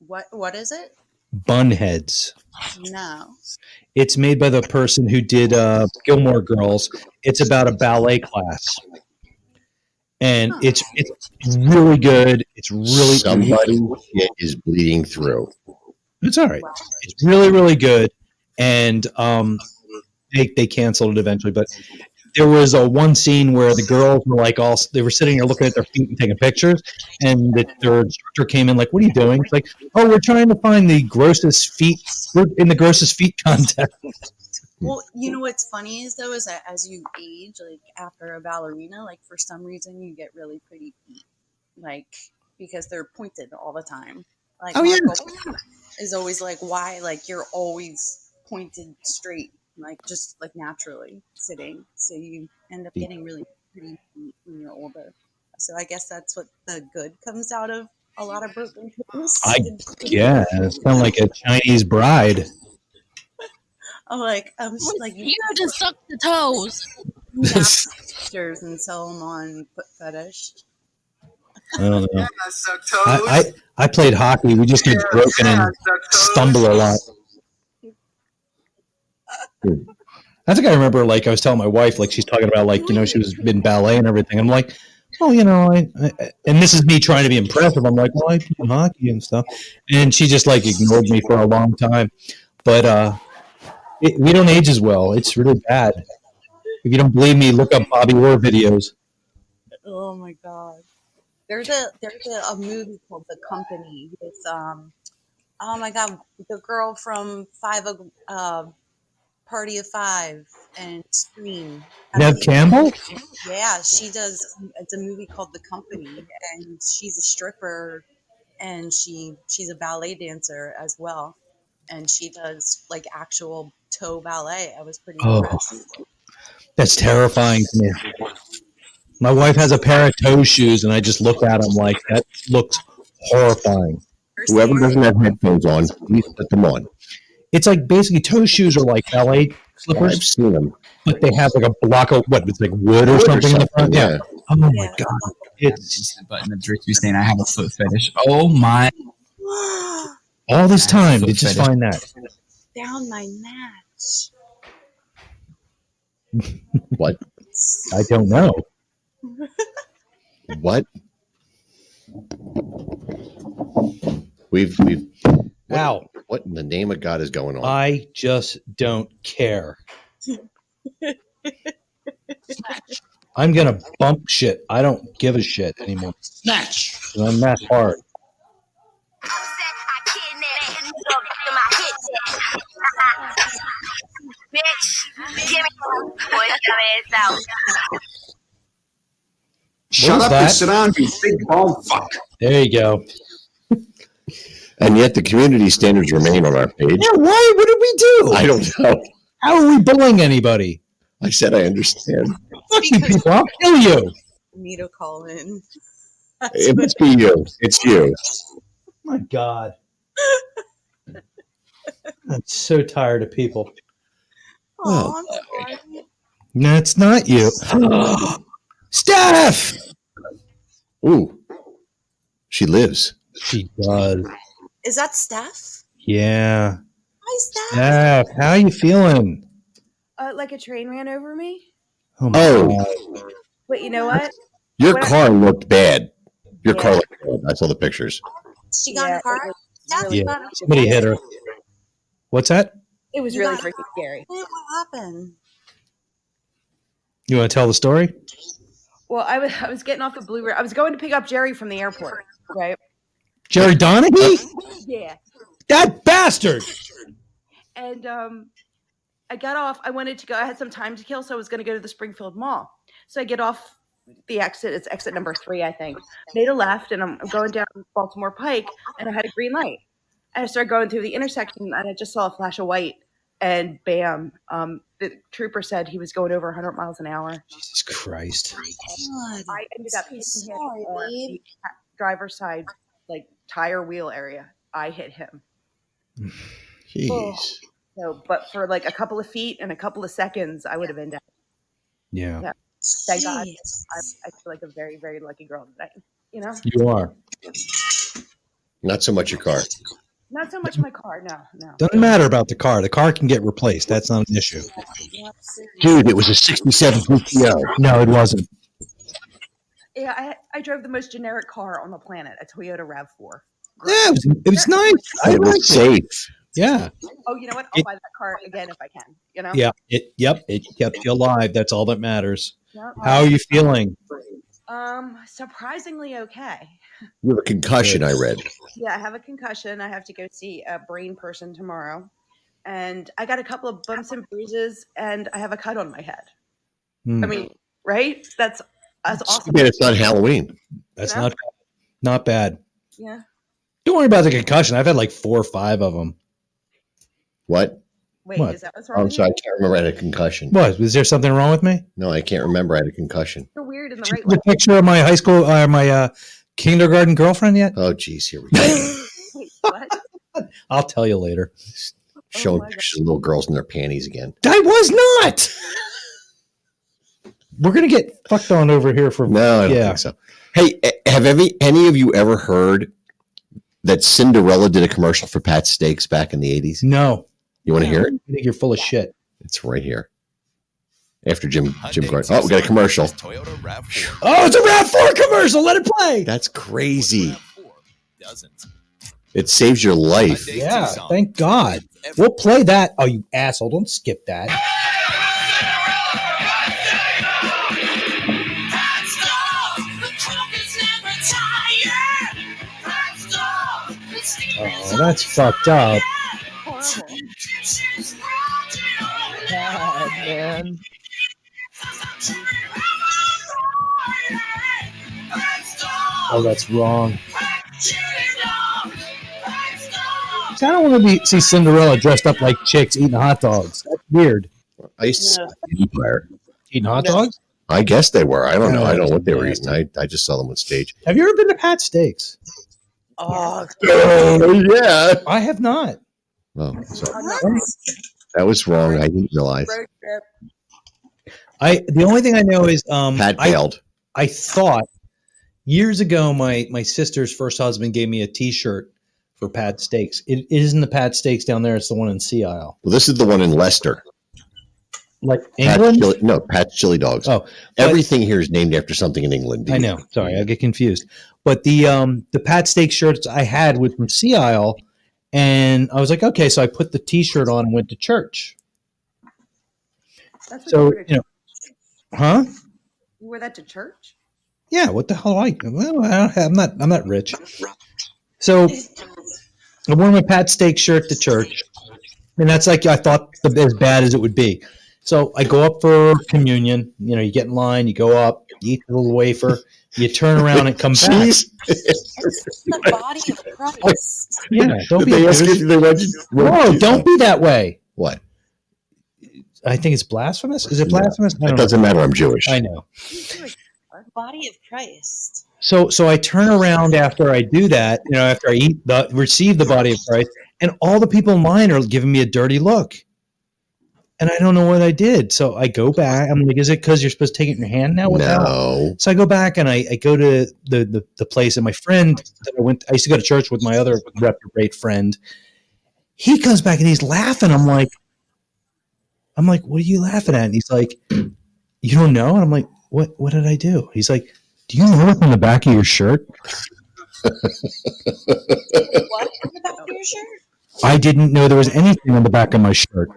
What is it? Bunheads. No. It's made by the person who did Gilmore Girls. It's about a ballet class, and it's really good. It's really somebody is bleeding through. It's all right. It's really, really good. And they canceled it eventually. But there was one scene where the girls were like they were sitting there looking at their feet and taking pictures. And their instructor came in like, "What are you doing?" It's like, "Oh, we're trying to find the grossest feet. We're in the grossest feet contest." Well, you know what's funny is though is that as you age, like after a ballerina, like for some reason you get really pretty feet, like because they're pointed all the time. Like, oh yeah, is always like, why? Like you're always pointed straight, like just like naturally sitting. So you end up getting really pretty feet when you're older. So I guess that's what the good comes out of a lot of broken toes. Yeah, it's kind of like a Chinese bride. I'm like, you just suck the toes. Pictures and sell them on Foot Fetish. I don't know. I played hockey. We just get broken and stumble a lot. I think I remember, like, I was telling my wife, like, she's talking about, like, she was in ballet and everything. I'm like, oh, and this is me trying to be impressive. I'm like, well, I play hockey and stuff. And she just, like, ignored me for a long time. But we don't age as well. It's really bad. If you don't believe me, look up Bobby Orr videos. Oh, my God. There's a movie called The Company with oh my God, the girl from Party of Five and Scream. Nev Campbell? Yeah, she does. It's a movie called The Company, and she's a stripper, and she's a ballet dancer as well, and she does like actual toe ballet. I was pretty impressed. That's terrifying to me. My wife has a pair of toe shoes, and I just look at them like, that looks horrifying. Whoever doesn't have headphones on, please put them on. It's like basically toe shoes are like ballet slippers. I've seen them. But they have like a block of it's like wood or something in the front. Yeah. Oh my God. It's the button that Drake was saying I have a foot fetish. Oh my. All this time to just find that. Down my match. What? I don't know. What? We've Ow. What in the name of God is going on? I just don't care. I'm gonna bump shit. I don't give a shit anymore. Snatch. I'm that hard. Shut up and sit down, you big bald fuck. There you go. And yet the community standards remain on our page. Yeah, why? What did we do? I don't know. How are we bullying anybody? I said I understand. Fuck you people, I'll kill you. Me to call in. It must be you. It's you. Oh my God. I'm so tired of people. Oh, I'm sorry. No, it's not you. Steph. Ooh, she lives. She does. Is that Steph? Yeah. Hi, Steph. Steph, how you feeling? Like a train ran over me. Oh, my God. Wait, you know what? Your When I- car looked bad. Your Yeah. car looked bad. I saw the pictures. She got in a car? Steph, Yeah. you got in a Somebody hit her. What's that? It was You really got in a freaking scary. What happened? You want to tell the story? Well, I was getting off the Blue River. I was going to pick up Jerry from the airport, right? Jerry Donaghy? Yeah. That bastard. And I got off. I wanted to go. I had some time to kill, so I was going to go to the Springfield Mall. So I get off the exit. It's exit number 3, I think. Made a left, and I'm going down Baltimore Pike, and I had a green light. And I started going through the intersection, and I just saw a flash of white, and bam! The trooper said he was going over 100 miles an hour. Jesus Christ. I ended up hitting him on the driver's side, like tire wheel area. I hit him. Jeez. Oh. So, but for like a couple of feet and a couple of seconds, I would have been dead. Yeah. Thank God. I feel like a very, very lucky girl today. You know? You are. Not so much your car. Not so much my car. No. Doesn't matter about the car. The car can get replaced. That's not an issue. Dude, it was a 67 GTO. No, it wasn't. Yeah, I drove the most generic car on the planet, a Toyota RAV4. Yeah, it was nice. It was safe. Yeah. Oh, you know what? I'll buy that car again if I can. You know? Yeah. It kept you alive. That's all that matters. Yep. How are you feeling? Surprisingly okay. You have a concussion, I read. Yeah, I have a concussion. I have to go see a brain person tomorrow. And I got a couple of bumps and bruises, and I have a cut on my head. I mean, right? That's awesome. Man, it's not Halloween. That's No? not bad. Yeah. Don't worry about the concussion. I've had like 4 or 5 of them. What? Wait, What? is that what's wrong I'm with sorry, you? I can't remember. I had a concussion. What? Was there something wrong with me? No, I can't remember. I had a concussion. You're weird in the right The way. picture of my high school, my kindergarten girlfriend yet? Oh, geez, here we go. Wait, what? I'll tell you later. Showing my God. pictures of little girls in their panties again. I was not. We're gonna get fucked on over here for No, I don't think so. Hey, have any of you ever heard that Cinderella did a commercial for Pat Steaks back in the 80s? No. You want to hear it? I think you're full of shit. It's right here. After Jim Gordon. Oh, we got a commercial. Oh, it's a RAV4 commercial. Let it play. That's crazy. It saves your life. Yeah, thank God. We'll play that. Oh, you asshole. Don't skip that. Oh, that's fucked up. God, man. Oh, that's wrong. See, I don't want to see Cinderella dressed up like chicks eating hot dogs. That's weird. I used to see Empire. Eating hot dogs? I guess they were. I don't know. I don't know what they were Nasty. eating. I just saw them on stage. Have you ever been to Pat Steaks? Oh, yeah. I have not. Oh, sorry. That was wrong. I didn't realize. The only thing I know is Pat bailed. I thought years ago my sister's first husband gave me a T-shirt for Pat Steaks. It isn't the Pat Steaks down there. It's the one in Sea Isle. Well, this is the one in Leicester. Like Pat's England? Pat's Chili Dogs. Oh, everything here is named after something in England. I know. Sorry, I get confused. But the Pat Steak shirts I had was from Sea Isle, and I was like, okay, so I put the T-shirt on and went to church. That's what So you wore huh? You wore that to church? Yeah. What the hell? I'm not rich. So I wore my Pat Steak shirt to church, and that's like I thought as bad as it would be. So I go up for communion. You know, you get in line, you go up, you eat a little wafer, you turn around and come back. The body of Christ. Yeah, don't be. They ask you, they want you, No, don't be that way. What? I think it's blasphemous. Is it blasphemous? It doesn't matter. I'm Jewish. I know. Body of Christ. So I turn around after I do that. You know, after I receive the body of Christ, and all the people in line are giving me a dirty look. and I don't know what I did. So I go back. I'm like, is it because you're supposed to take it in your hand now? What the hell? No. So I go back and I go to the place, and my friend that I used to go to church with, my other reprobate friend. He comes back and he's laughing. I'm like, what are you laughing at? And he's like, you don't know? And I'm like, what did I do? He's like, do you know what's on the back of your shirt? What on the back of your shirt? I didn't know there was anything on the back of my shirt.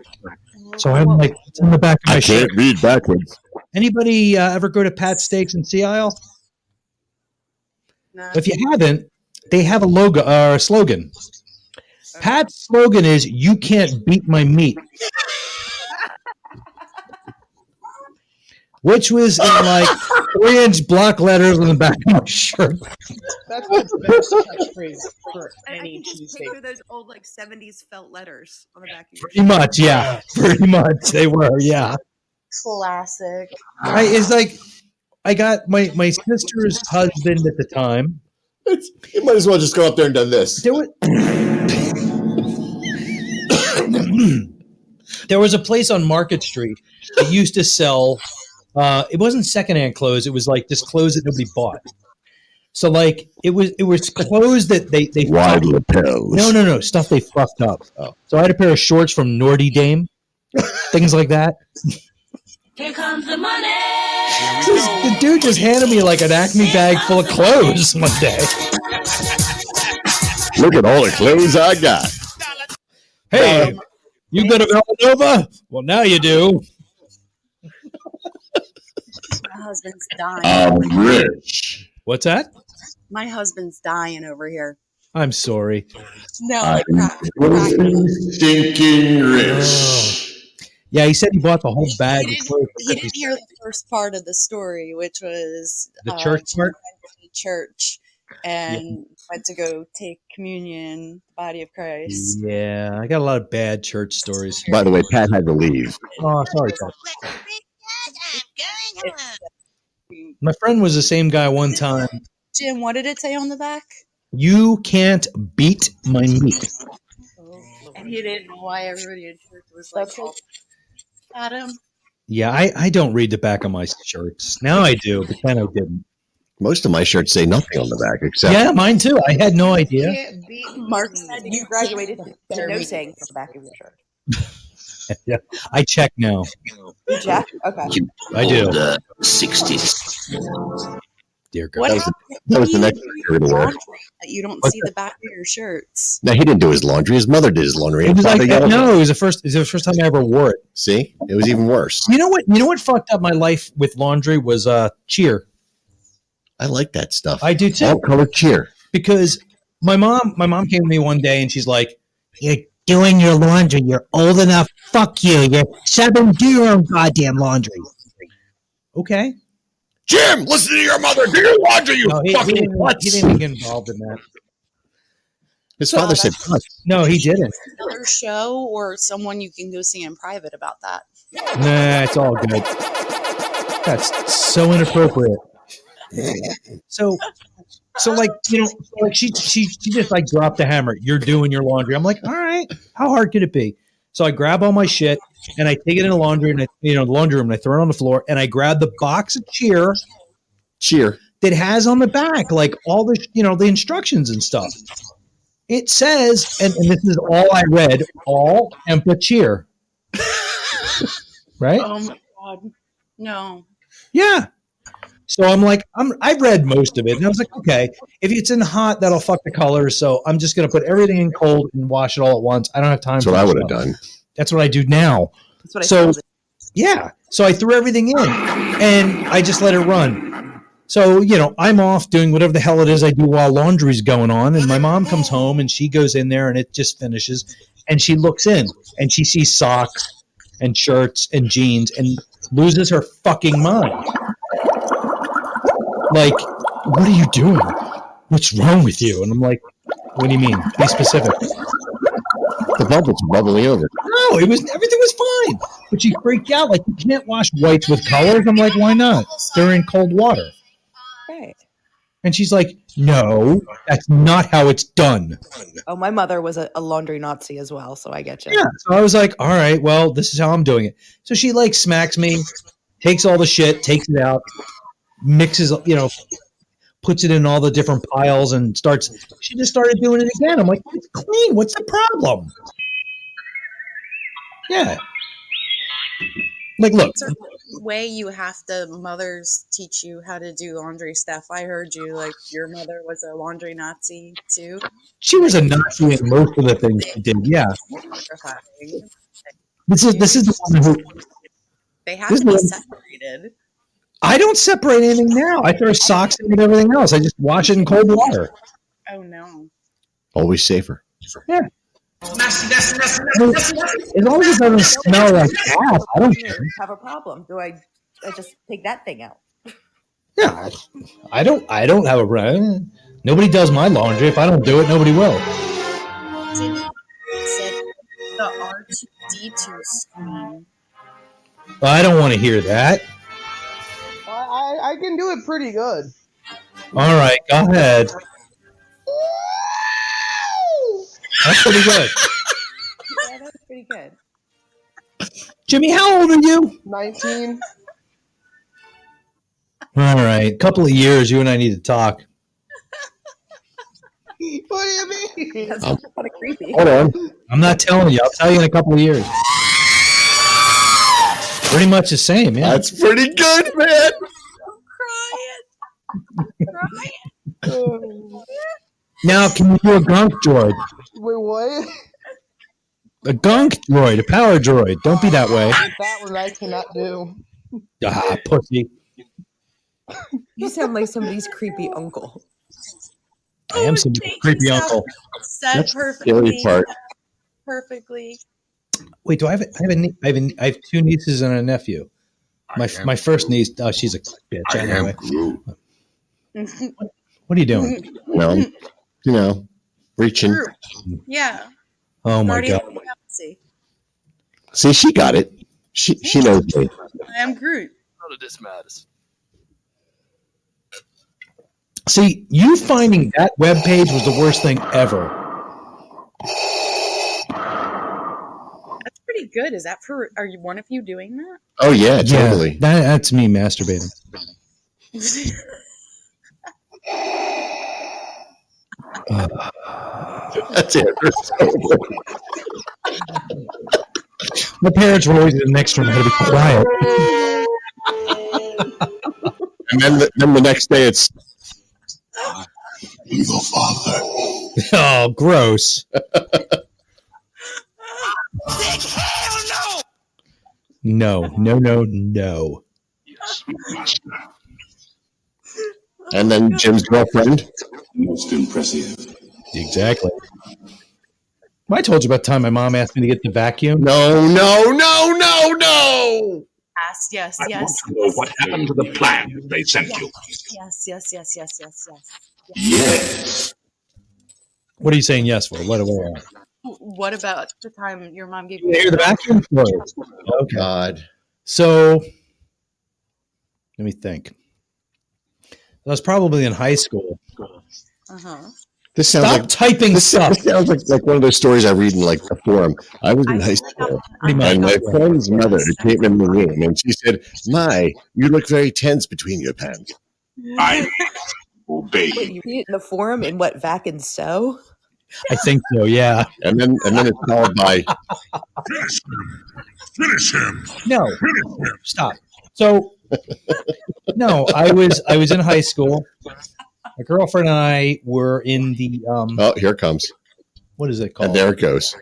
So I'm like, what's on the back of my shirt? Can't read backwards. Anybody ever go to Pat's Steaks in Sea Isle? No. If you haven't, they have a logo or a slogan. Pat's slogan is, "You can't beat my meat," which was in like 3-inch block letters on the back of my shirt. That's the best catchphrase for I any can just cheesesteak. picture those old like 70s felt letters on the back of your Pretty much, yeah. Pretty much, they were, yeah. Classic. It's like I got my sister's husband at the time. You might as well just go up there and done this. There was a place on Market Street that used to sell. It wasn't secondhand clothes. It was like just clothes that nobody bought. So like it was clothes that they wide lapels. No, stuff they fucked up. Oh. So I had a pair of shorts from Nordy Dame, things like that. Here comes the money. The dude just handed me like an Acme bag full of clothes one day. Look at all the clothes I got. Hey, you go to Villanova? Well, now you do. My husband's dying. I'm rich. What's that? My husband's dying over here. I'm sorry. No, I'm stinking rich. Yeah, he said he bought the whole bag. He didn't hear the first part of the story, which was The church part? Went to church and went to go take communion, the body of Christ. Yeah, I got a lot of bad church stories. By the way, Pat had to leave. Oh, sorry, Pat. My friend was the same guy one time. Jim, what did it say on the back? You can't beat my meat. And he didn't know why everybody in church was like, Adam. Yeah, I don't read the back of my shirts. Now I do, but then I didn't. Most of my shirts say nothing on the back, except Yeah, mine too. I had no idea. Mark said you graduated to no saying on the back of your shirt. Yeah, I check now. You check? Okay. I do. 60s. Dear God. What That was the next thing you were gonna wear. that you don't What's see the back of your shirts? No, he didn't do his laundry. His mother did his laundry. It was like Father that. yelled. No, it was the first time I ever wore it. See, it was even worse. You know what fucked up my life with laundry was cheer. I like that stuff. I do too. All color cheer. Because my mom came to me one day and she's like, "You're doing your laundry. You're old enough. Fuck you. You're 7. Do your own goddamn laundry." Okay. Jim, listen to your mother. Do your laundry, you No, he fucking didn't get involved in that. His father said, "What?" No, he didn't. Another show or someone you can go see in private about that? Nah, it's all good. That's so inappropriate. So like, like she just like dropped the hammer. You're doing your laundry. I'm like, all right, how hard could it be? So I grab all my shit and I take it in the laundry and the laundry room and I throw it on the floor and I grab the box of cheer that has on the back like all the the instructions and stuff. It says, and this is all I read, all Empa cheer. Right? Oh my God. No. Yeah. So I'm like, I've read most of it. And I was like, okay, if it's in hot, that'll fuck the colors. So I'm just going to put everything in cold and wash it all at once. I don't have time That's for what that I would have stuff. done. That's what I do now. That's what I So, said. yeah. So I threw everything in and I just let it run. So, I'm off doing whatever the hell it is I do while laundry's going on. And my mom comes home and she goes in there and it just finishes. And she looks in and she sees socks and shirts and jeans and loses her fucking mind. Like, what are you doing? What's wrong with you? And I'm like, what do you mean? Be specific. The bubbles bubbling over. No, everything was fine. But she freaked out. Like, you can't wash whites with colors. I'm like, why not? They're in cold water. Right. And she's like, No, that's not how it's done. Oh, my mother was a laundry Nazi as well, so I get you. Yeah. So I was like, all right, well, this is how I'm doing it. So she like smacks me, takes all the shit, takes it out, mixes, puts it in all the different piles and she just started doing it again. I'm like, it's clean. What's the problem? Yeah. Like, look. Way you have to, mothers teach you how to do laundry stuff. I heard you, like, your mother was a laundry Nazi too. She was a Nazi in most of the things she did. Yeah. This is the one who. They have to be separated. I don't separate anything now. I throw socks in and everything else. I just wash it in cold water. Oh no. Always safer. Yeah. As long as it doesn't smell like ass, I don't care. Have a problem? Do I just take that thing out? Yeah, I don't have a problem. Nobody does my laundry. If I don't do it, nobody will. Said the R2D2 screen. Well, I don't want to hear that. I can do it pretty good. All right, go ahead. That's pretty good. Yeah, that's pretty good. Jimmy, how old are you? 19. All right, a couple of years, you and I need to talk. What do you mean? That's kind of creepy. Hold on. I'm not telling you. I'll tell you in a couple of years. Pretty much the same, yeah. That's pretty good, man. I'm crying. Now, can you do a gunk droid? Wait, what? A gunk droid, a power droid. Don't be that way. That one I cannot do. Ah, pussy. You sound like somebody's creepy uncle. I am some creepy uncle. Said That's perfectly. the scary part. Perfectly. Wait, do I have two nieces and a nephew. My first niece, she's a bitch anyway. What are you doing? Well, reaching. Yeah. Oh my God. See, she got it. She knows me. I am Groot. None of this matters. See, you finding that webpage was the worst thing ever. That's pretty good. Is that are you one of you doing that? Oh yeah, totally. Yeah, that's me masturbating. That's it. My parents were always in the next room. I had to be quiet. And then the next day it's Your father. Oh, gross. Hell No. Yes, master. and then Jim's girlfriend. Most impressive. Exactly. Well, I told you about the time my mom asked me to get the vacuum. No. Yes. I want to know what happened to the plan they sent you. Yes. Yes. What are you saying yes for? What? What about the time your mom gave You you hear the vacuum? Oh God. So, let me think. I was probably in high school. Uh-huh. This sounds Stop like typing stuff. This sounds like one of those stories I read in like the forum. I was in high school, and my friend's mother came in the room, and she said, "My, you look very tense between your pants." I obey. Wait, you read it in the forum in what, Vac and So? I think so, yeah. And then it's followed by Finish him. No. Stop. So, no, I was in high school. My girlfriend and I were in the oh, here it comes. What is it called? And there it goes.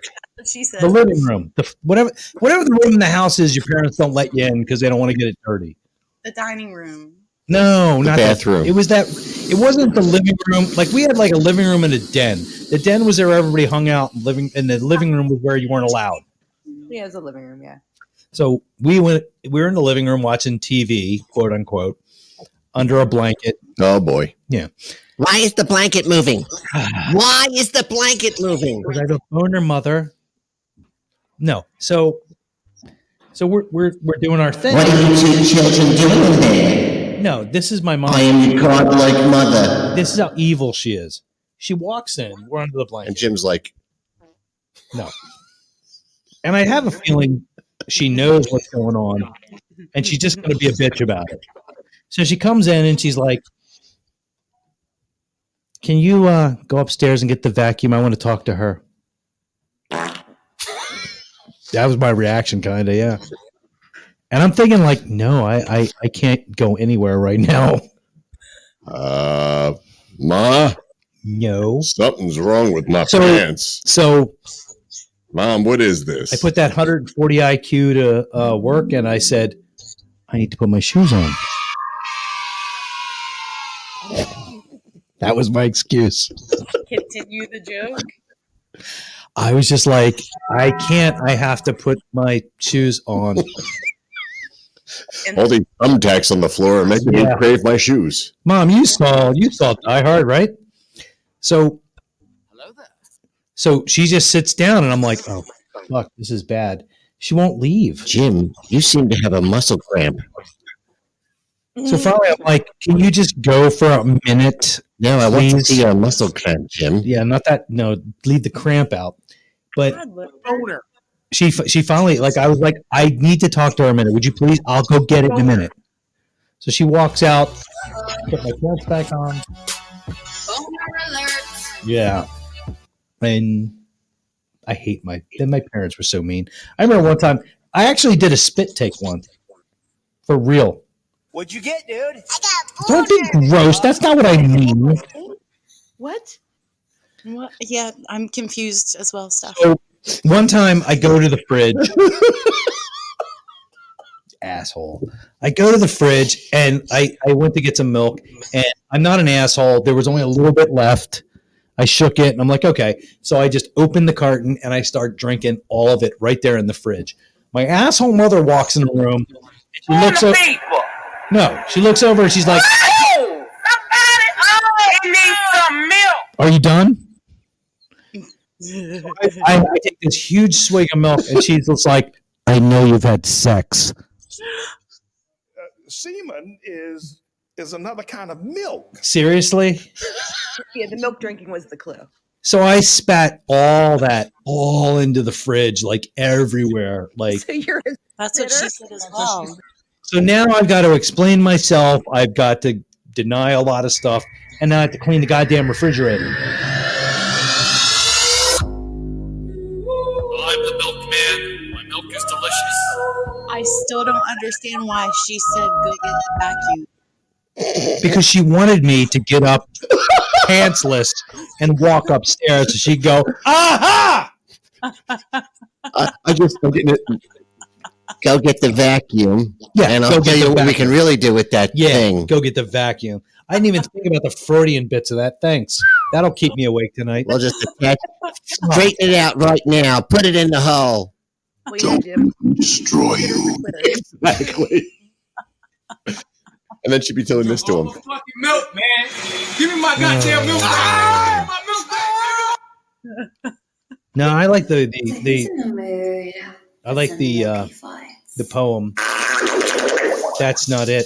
She said The living room. Whatever the room in the house is, your parents don't let you in because they don't want to get it dirty. the dining room. No, The not bathroom. That. It was that. It wasn't the living room. Like we had like a living room and a den. The den was where everybody hung out, and the living room was where you weren't allowed. Yeah, it's a living room, yeah. So we were in the living room watching TV, quote unquote, under a blanket. Oh boy. Yeah. Why is the blanket moving? Why is the blanket moving? Was I the owner, mother? No. So we're doing our thing. What are you two children doing there? No, this is my mom. I am your godlike mother. This is how evil she is. She walks in. We're under the blanket. And Jim's like, no. And I have a feeling she knows what's going on, and she's just going to be a bitch about it. So she comes in and she's like, "Can you go upstairs and get the vacuum? I want to talk to her." That was my reaction, kind of, yeah. And I'm thinking, like, no, I can't go anywhere right now. Ma? No. Something's wrong with my So- pants. So Mom, what is this? I put that 140 IQ to work, and I said, I need to put my shoes on. That was my excuse. Continue the joke. I was just like, I can't. I have to put my shoes on. All these thumbtacks on the floor are making me Yeah. crave my shoes. Mom, you saw Die Hard, right? So she just sits down, and I'm like, oh, fuck, this is bad. She won't leave. Jim, you seem to have a muscle cramp. So finally, I'm like, can you just go for a minute? No, I want to please? see your muscle cramp, Jim. Yeah, not that. No, leave the cramp out. But she finally, like, I was like, I need to talk to her a minute. Would you please? I'll go get it in a minute. So she walks out, put my pants back on. Yeah. And I hate my parents were so mean. I remember one time, I actually did a spit take once. For real. What'd you get, dude? Don't be gross. That's not what I mean. What? What? Yeah, I'm confused as well. Stuff. So one time I go to the fridge. Asshole. I go to the fridge and I went to get some milk, and I'm not an asshole. There was only a little bit left. I shook it and I'm like, okay. So I just opened the carton and I start drinking all of it right there in the fridge. My asshole mother walks in the room. She looks over. No, she looks over and she's like, Oh, somebody, need some milk. "Are you done?" I take this huge swig of milk, and she's just like, "I know you've had sex." Semen is another kind of milk. Seriously? Yeah, the milk drinking was the clue. So I spat all that all into the fridge, like everywhere. Like, So you're a That's what she said as well. so now I've got to explain myself. I've got to deny a lot of stuff, and now I have to clean the goddamn refrigerator. I'm the milkman. My milk is delicious. I still don't understand why she said go get the vacuum. Because she wanted me to get up pantsless and walk upstairs, so she'd go, "Aha!" I just didn't go get the vacuum. Yeah, and go I'll get tell you the what we vacuum. can really do with that thing. Go get the vacuum. I didn't even think about the Freudian bits of that. Thanks. That'll keep me awake tonight. We'll just straighten it out right now. Put it in the hole. Jim. Destroy you. Exactly. And then she'd be telling this to him. Fucking milk, man. Give me my goddamn milk. No, I like the I like the poem. That's not it.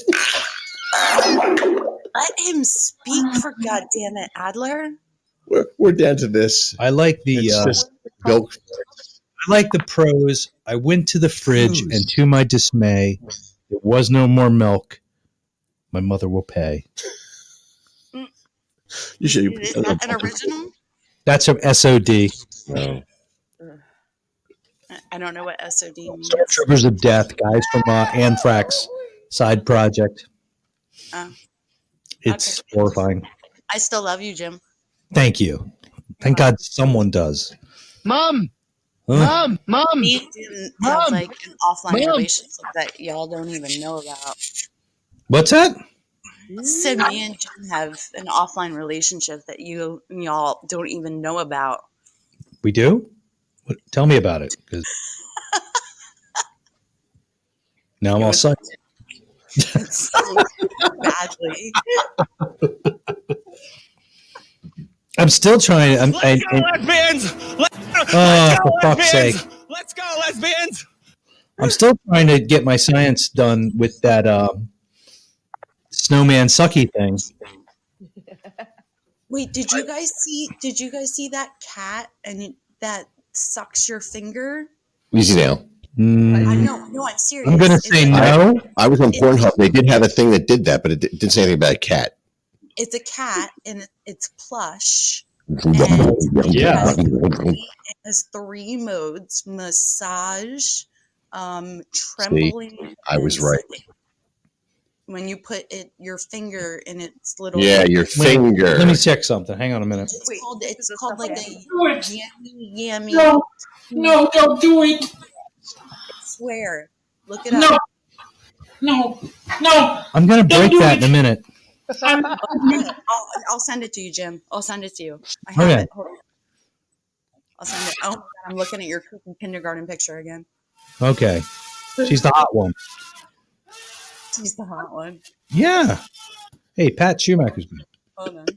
Let him speak, for goddamn it, Adler. We're down to this. I like the It's just go. I like the prose. I went to the fridge, and to my dismay, there was no more milk. My mother will pay. You should. Is that an original? That's from SOD. No. I don't know what SOD means. Stormtroopers of Death, guys from Anthrax side project. Oh. It's horrifying. I still love you, Jim. Thank you. Thank God someone does. Mom. Huh? Mom. We didn't have Mom. like an offline Mom. relationship that y'all don't even know about. What's that? So me and Jim have an offline relationship that y'all don't even know about. We do? Tell me about it. 'Cause now I'm all psyched. So badly. I'm still trying. Let's go, lesbians! Oh, for fuck's sake. Let's go, lesbians! I'm still trying to get my science done with that snowman sucky thing. Wait, did you guys see that cat that sucks your finger? Easy now. No, I'm serious. I'm gonna say no. I was on Pornhub. They did have a thing that did that, but it didn't say anything about a cat. It's a cat and it's plush. Yeah. It has 3 modes: massage, trembling. See, I was right. When you put your finger in its little your finger. Let me check something. Hang on a minute. It's called like a yammy. No, don't do it. I swear. Look it up. No. I'm gonna break that in a minute. I'll send it to you, Jim. I'll send it to you. I have Okay. it. Hold on. I'll send it. Oh my God, I'm looking at your kindergarten picture again. Okay. She's the hot one. She's the hot one. Yeah. Hey, Pat Shoemaker's been. Hold on.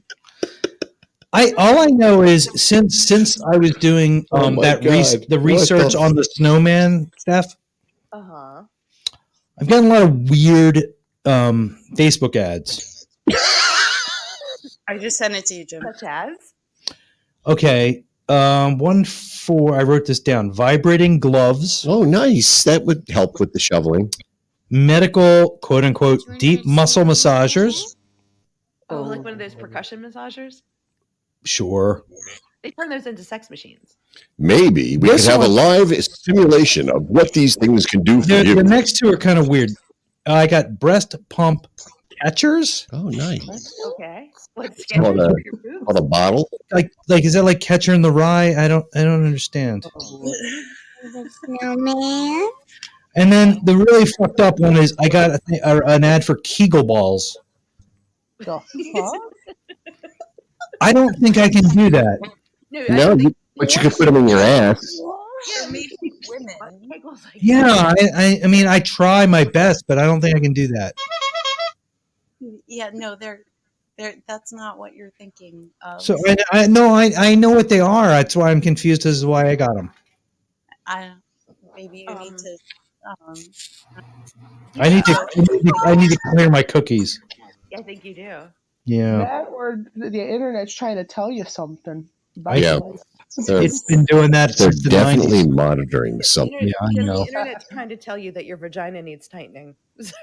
All I know is since I was doing the research on the snowman stuff, I've gotten a lot of weird Facebook ads. I just sent it to you, Jim. Such as? Okay. One for I wrote this down. Vibrating gloves. Oh, nice. That would help with the shoveling. Medical, quote unquote, deep muscle massagers. Oh, like one of those percussion massagers? Sure. They turn those into sex machines. Maybe we could have a live simulation of what these things can do for you. The next two are kind of weird. I got breast pump catchers. Oh, nice. Okay. Let's It's called a bottle. Like is that like Catcher in the Rye? I don't understand. Snowman. And then the really fucked up one is I got an ad for Kegel balls. The fuck? I don't think I can do that. No, but you could put them in your ass. Yeah, maybe women. Yeah, I mean I try my best, but I don't think I can do that. Yeah, no, they're that's not what you're thinking of. So I know what they are. That's why I'm confused as to why I got them. Maybe you need to. I need to clear my cookies. I think you do. Yeah. That or the internet's trying to tell you something. Yeah. It's been doing that They're since the definitely 90s. monitoring something. Yeah, I know. The internet's trying to tell you that your vagina needs tightening. So.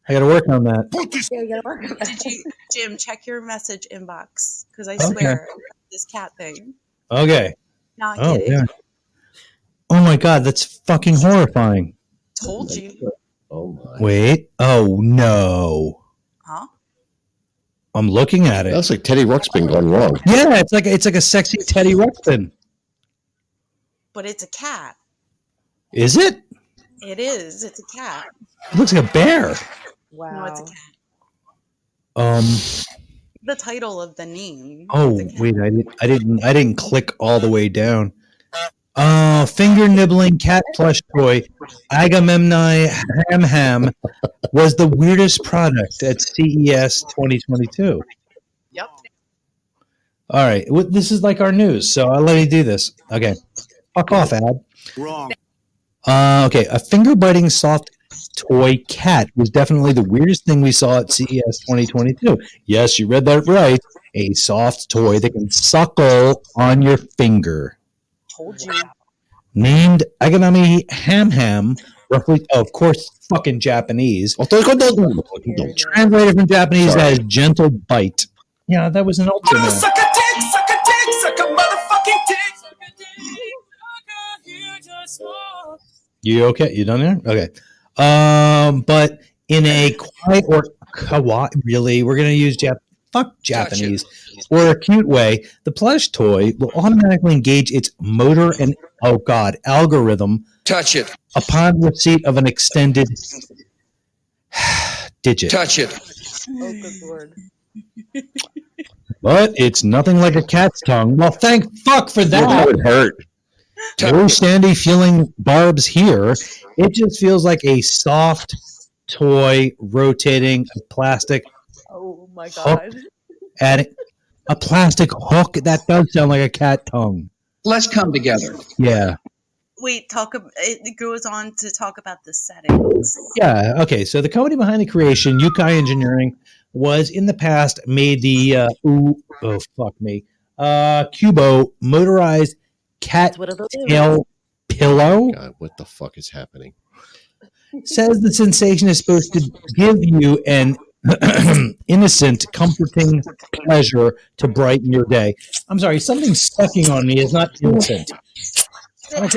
I got to work on that. Yeah, you gotta work on that. Jim, check your message inbox because I Okay. swear this cat thing. Okay. Not Oh, kidding. yeah. Oh my God, that's fucking horrifying. Told you. Oh my. Wait. Oh no. Huh? I'm looking at it. That's like Teddy Ruxpin gone wrong. Yeah, it's like a sexy Teddy Ruxpin. But it's a cat. Is it? It is. It's a cat. It looks like a bear. Wow. No, it's a cat. The title of the name. Oh wait, I didn't click all the way down. Finger nibbling cat plush toy Agamemnon Ham was the weirdest product at CES 2022. Yep. All right, this is like our news, so I'll let you do this. Okay, fuck off, ad. Wrong. Okay, a finger biting soft toy cat was definitely the weirdest thing we saw at CES 2022. Yes, you read that right. A soft toy that can suckle on your finger. Told you. Named Aganami Ham, roughly, of course, fucking Japanese. Translated from Japanese as gentle bite. Yeah, that was an ultimate. Suck a dick, suck a dick, suck a motherfucking dick. You okay? You done there? Okay. But in a quiet or kawaii, really, we're gonna use fuck Japanese or a cute way. The plush toy will automatically engage its motor and algorithm. Touch it. Upon receipt of an extended digit. Touch it. Oh, good lord. But it's nothing like a cat's tongue. Well, thank fuck for that. That would hurt. No sandy feeling barbs here. It just feels like a soft toy rotating plastic. Oh my hook. god. Adding a plastic hook. That does sound like a cat tongue. Let's come together. Yeah. Wait, it goes on to talk about the settings. Yeah. Okay. So the company behind the creation, Yukai Engineering, was in the past made the Cubo motorized cat tail pillow. God, what the fuck is happening? Says the sensation is supposed to give you an innocent, comforting pleasure to brighten your day. I'm sorry, something sucking on me is not innocent. It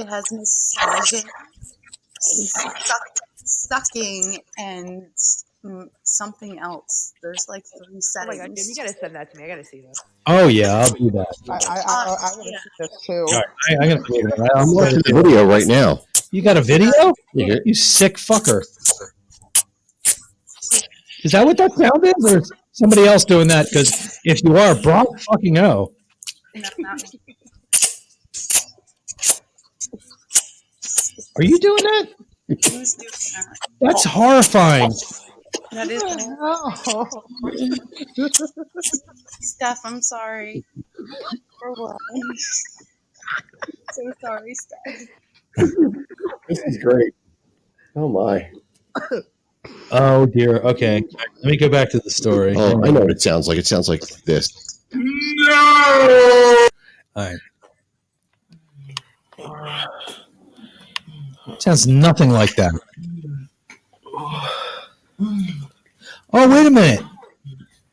has massaging, sucking, and something else. There's like 3 Oh settings. my god, Jim, you gotta send that to me. I gotta see that. Oh yeah, I'll do that. I want to see this too. All right, I'm gonna do that. I'm watching the video right now. You got a video? Yeah. You sick fucker. Is that what that sound is, or is somebody else doing that? Because if you are, Brock fucking O. Are you doing that? Who's doing that? That's horrifying. That is. Steph, I'm sorry. So sorry, Steph. This is great. Oh my. Oh dear. Okay, let me go back to the story. Oh, I know what it sounds like. It sounds like this. No. All right. Sounds nothing like that. Oh, wait a minute.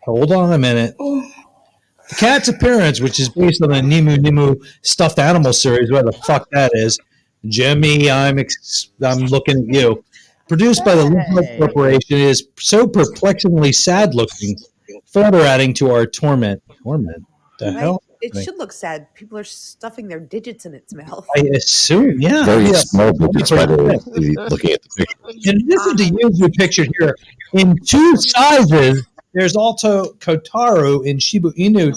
Hold on a minute. The cat's appearance, which is based on the Nemu stuffed animal series, where the fuck that is. Jimmy, I'm looking at you. Produced by the Liverpool Corporation, is so perplexingly sad looking, further adding to our torment. Torment? The hell? It should look sad. People are stuffing their digits in its mouth. I assume, yeah. Very Yeah. small digits, by the way, looking at the picture. In addition to Yuzu pictured here, in 2 sizes, there's also Kotaro in Shiba Inu.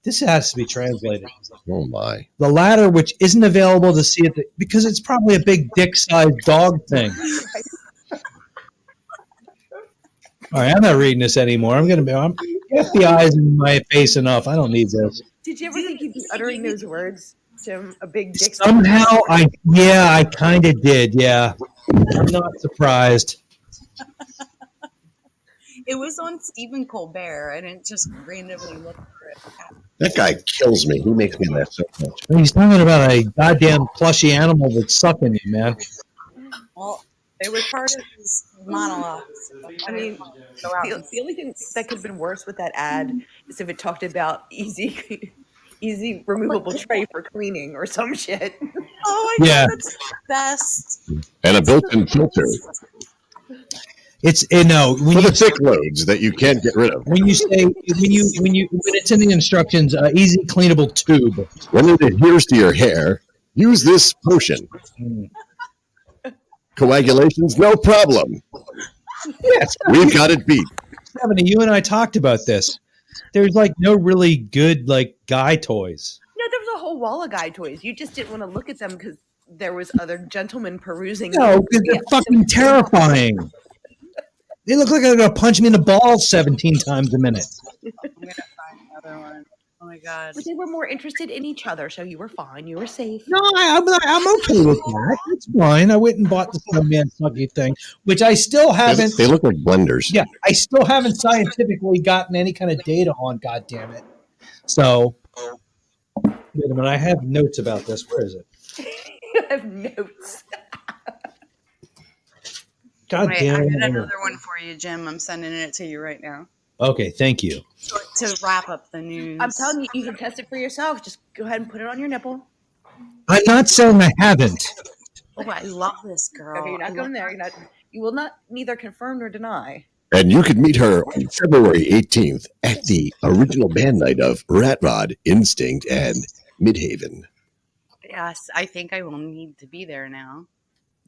This has to be translated. Oh my. The latter, which isn't available to see because it's probably a big dick-sized dog thing. All right, I'm not reading this anymore. I'm FBI's in my face enough. I don't need this. Did you ever think you'd be uttering those words, Jim? A big dick. Somehow, I kind of did. Yeah, I'm not surprised. It was on Stephen Colbert. I didn't just randomly look for it. That guy kills me. He makes me laugh so much. He's talking about a goddamn plushy animal that's sucking you, man. Well, it was part of his monologue. I mean, the only thing that could have been worse with that ad is if it talked about easy removable tray for cleaning or some shit. Oh my god, that's the best. And a built-in filter. When the thick loads that you can't get rid of. When you say when it's in the instructions, easy cleanable tube. When it adheres to your hair, use this potion. Coagulation's no problem. Yes, we've got it beat. Stephanie, you and I talked about this. There's like no really good guy toys. No, there was a whole wall of guy toys. You just didn't want to look at them because there was other gentlemen perusing. No, because they're fucking terrifying. They look like they're going to punch me in the balls 17 times a minute. I'm going to find another one. Oh my god. But they were more interested in each other, so you were fine. You were safe. No, I'm okay with that. It's fine. I went and bought the snowman sucky thing, which I still haven't. They look like blenders. Yeah, I still haven't scientifically gotten any kind of data on. God damn it! So, wait a minute. I have notes about this. Where is it? You have notes. God Wait, damn I it! got another one for you, Jim. I'm sending it to you right now. Okay, thank you. To wrap up the news. I'm telling you, you can test it for yourself. Just go ahead and put it on your nipple. I'm not saying I haven't. Oh, I love this girl. Okay, you're not going there. You will not neither confirm nor deny. And you can meet her on February 18th at the original band night of Rat Rod, Instinct, and Midhaven. Yes, I think I will need to be there now.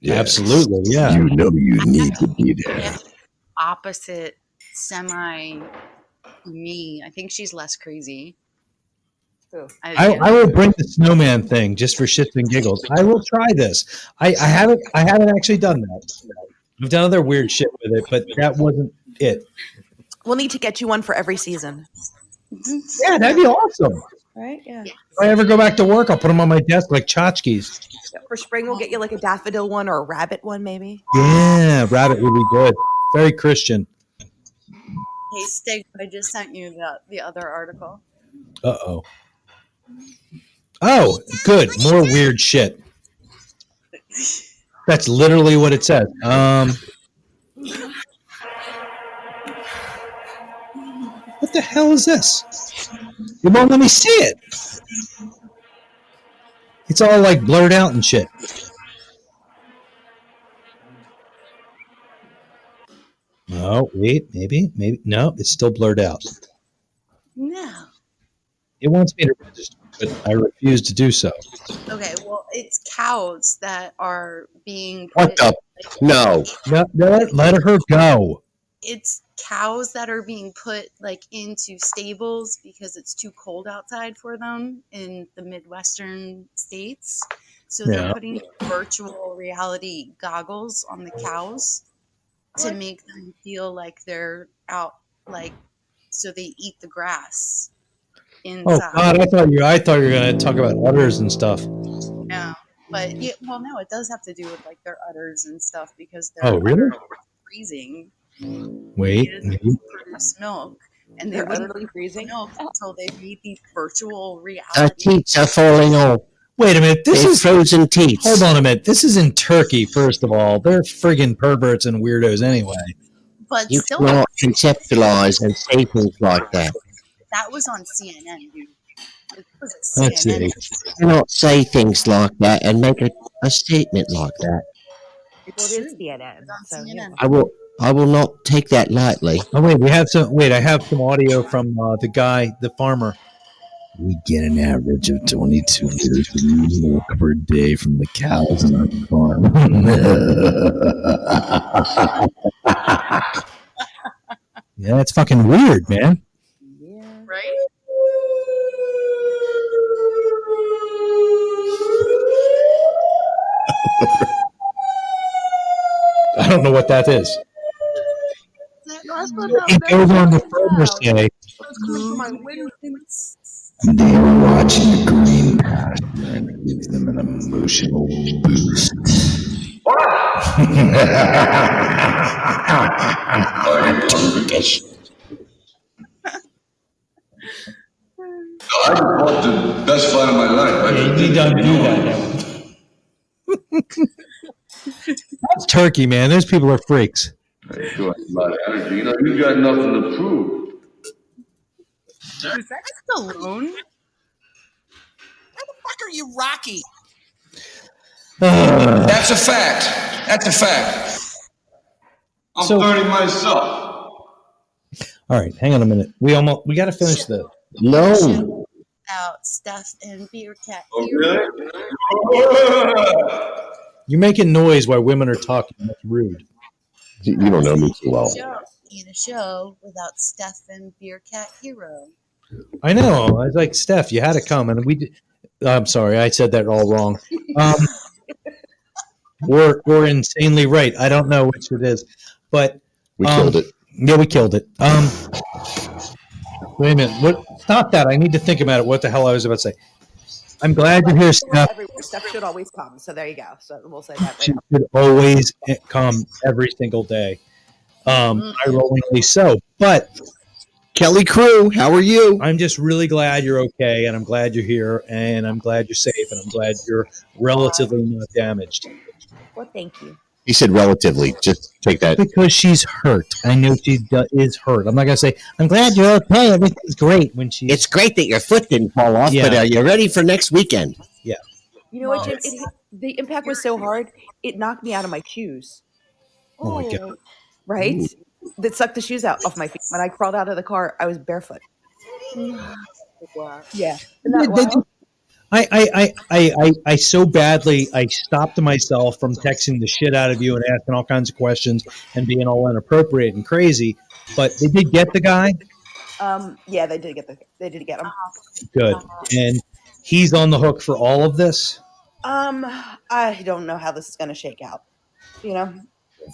Yes. Absolutely, yeah. You know you need to be there. Opposite semi me. I think she's less crazy. I will bring the snowman thing just for shits and giggles. I will try this. I haven't actually done that. I've done other weird shit with it, but that wasn't it. We'll need to get you one for every season. Yeah, that'd be awesome. Right? Yeah. If I ever go back to work, I'll put them on my desk like tchotchkes. For spring, we'll get you like a daffodil one or a rabbit one, maybe. Yeah, rabbit would be good. Very Christian. Hey, Stig, I just sent you the other article. Uh-oh. Oh, good. More weird shit. That's literally what it says. What the hell is this? You won't let me see it. It's all like blurred out and shit. No, wait, maybe. No, it's still blurred out. No. It wants me to register, but I refuse to do so. Okay, well, it's cows that are being What the? No. No, let her go. It's cows that are being put like into stables because it's too cold outside for them in the Midwestern states. So they're putting virtual reality goggles on the cows to make them feel like they're out, like, so they eat the grass inside. Oh God, I thought you were going to talk about udders and stuff. No, but yeah, well, no, it does have to do with like their udders and stuff because they're really? freezing. Wait. They produce milk, and they're utterly freezing milk until they meet these virtual reality. Our teats are falling off. Wait a minute. This is frozen teats. Hold on a minute. This is in Turkey, first of all. They're friggin' perverts and weirdos anyway. But You still, cannot conceptualize and say things like that. that was on CNN, dude. It was a Let's CNN. see. You cannot say things like that and make a statement like that. Well, it is CNN. So, I will not take that lightly. Oh wait, I have some audio from the guy, the farmer. We get an average of 22 liters of milk per day from the cows on our farm. Yeah, that's fucking weird, man. Yeah. Right? I don't know what that is. That's what It goes on to further say, That's coming from my window. they were watching a green pasture and it gives them an emotional boost. I just bought the best fight of my life. Yeah, you need to undo that now. That's Turkey, man. Those people are freaks. You have a lot of energy. You know, you got nothing to prove. Is that Stallone? How the fuck are you, Rocky? That's a fact. That's a fact. I'm 30 myself. All right, hang on a minute. We got to finish this. No. Out Steph and Beer Cat. Oh, really? You're making noise while women are talking. That's rude. You don't know me too well. In a show without Steph and Beer Cat Hero. I know. I was like, Steph, you had to come, and I'm sorry, I said that all wrong. We're insanely right. I don't know which it is, but we killed it. Yeah, we killed it. Wait a minute. What? Stop that. I need to think about it. What the hell I was about to say. I'm glad you're here, Steph. Steph should always come. So there you go. So we'll say that She right should always come every single day. Ironically so. But Kelly Crew, how are you? I'm just really glad you're okay, and I'm glad you're here, and I'm glad you're safe, and I'm glad you're relatively not damaged. Well, thank you. He said relatively. Just take that. Because she's hurt. I know she is hurt. I'm not going to say, I'm glad you're okay. Everything's great when she. It's great that your foot didn't fall off, but are you ready for next weekend? Yeah. You know what, Jim? The impact was so hard, it knocked me out of my shoes. Oh my God. Right? Ooh. That sucked the shoes out off my feet. When I crawled out of the car, I was barefoot. Yeah. Isn't that wild? I so badly, I stopped myself from texting the shit out of you and asking all kinds of questions and being all inappropriate and crazy, but they did get the guy. Yeah, they did get him. Good. And he's on the hook for all of this. I don't know how this is going to shake out. You know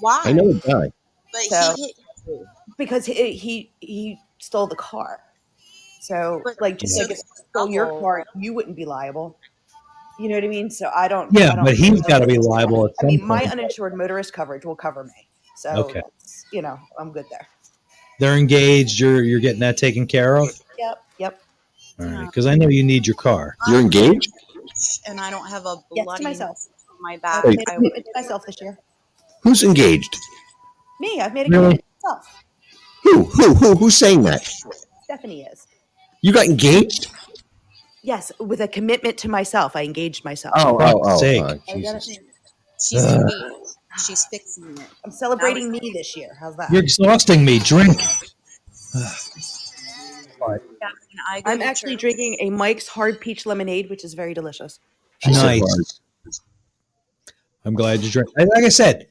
why? I know a guy. But so, he hit you. Because he stole the car. So, But like, just so like if I stole your car, you wouldn't be liable. You know what I mean? So I don't. Yeah, I don't but he's know. got to be liable at I some mean, my point. uninsured motorist coverage will cover me. So Okay. that's, you know, I'm good there. They're engaged. You're getting that taken care of. Yep. All right, because I know you need your car. You're engaged? And I don't have a Yes, bloody to myself. on my I've back. made a commitment to myself this year. Who's engaged? Me, I've made a Really? commitment to myself. Who's saying that? Stephanie is. You got engaged? Yes, with a commitment to myself. I engaged myself. Jesus. She's engaged. She's fixing it. I'm celebrating me this year. How's that? You're exhausting me. Drink. I'm actually drinking a Mike's Hard Peach Lemonade, which is very delicious. Nice. I'm glad you drank. Like I said,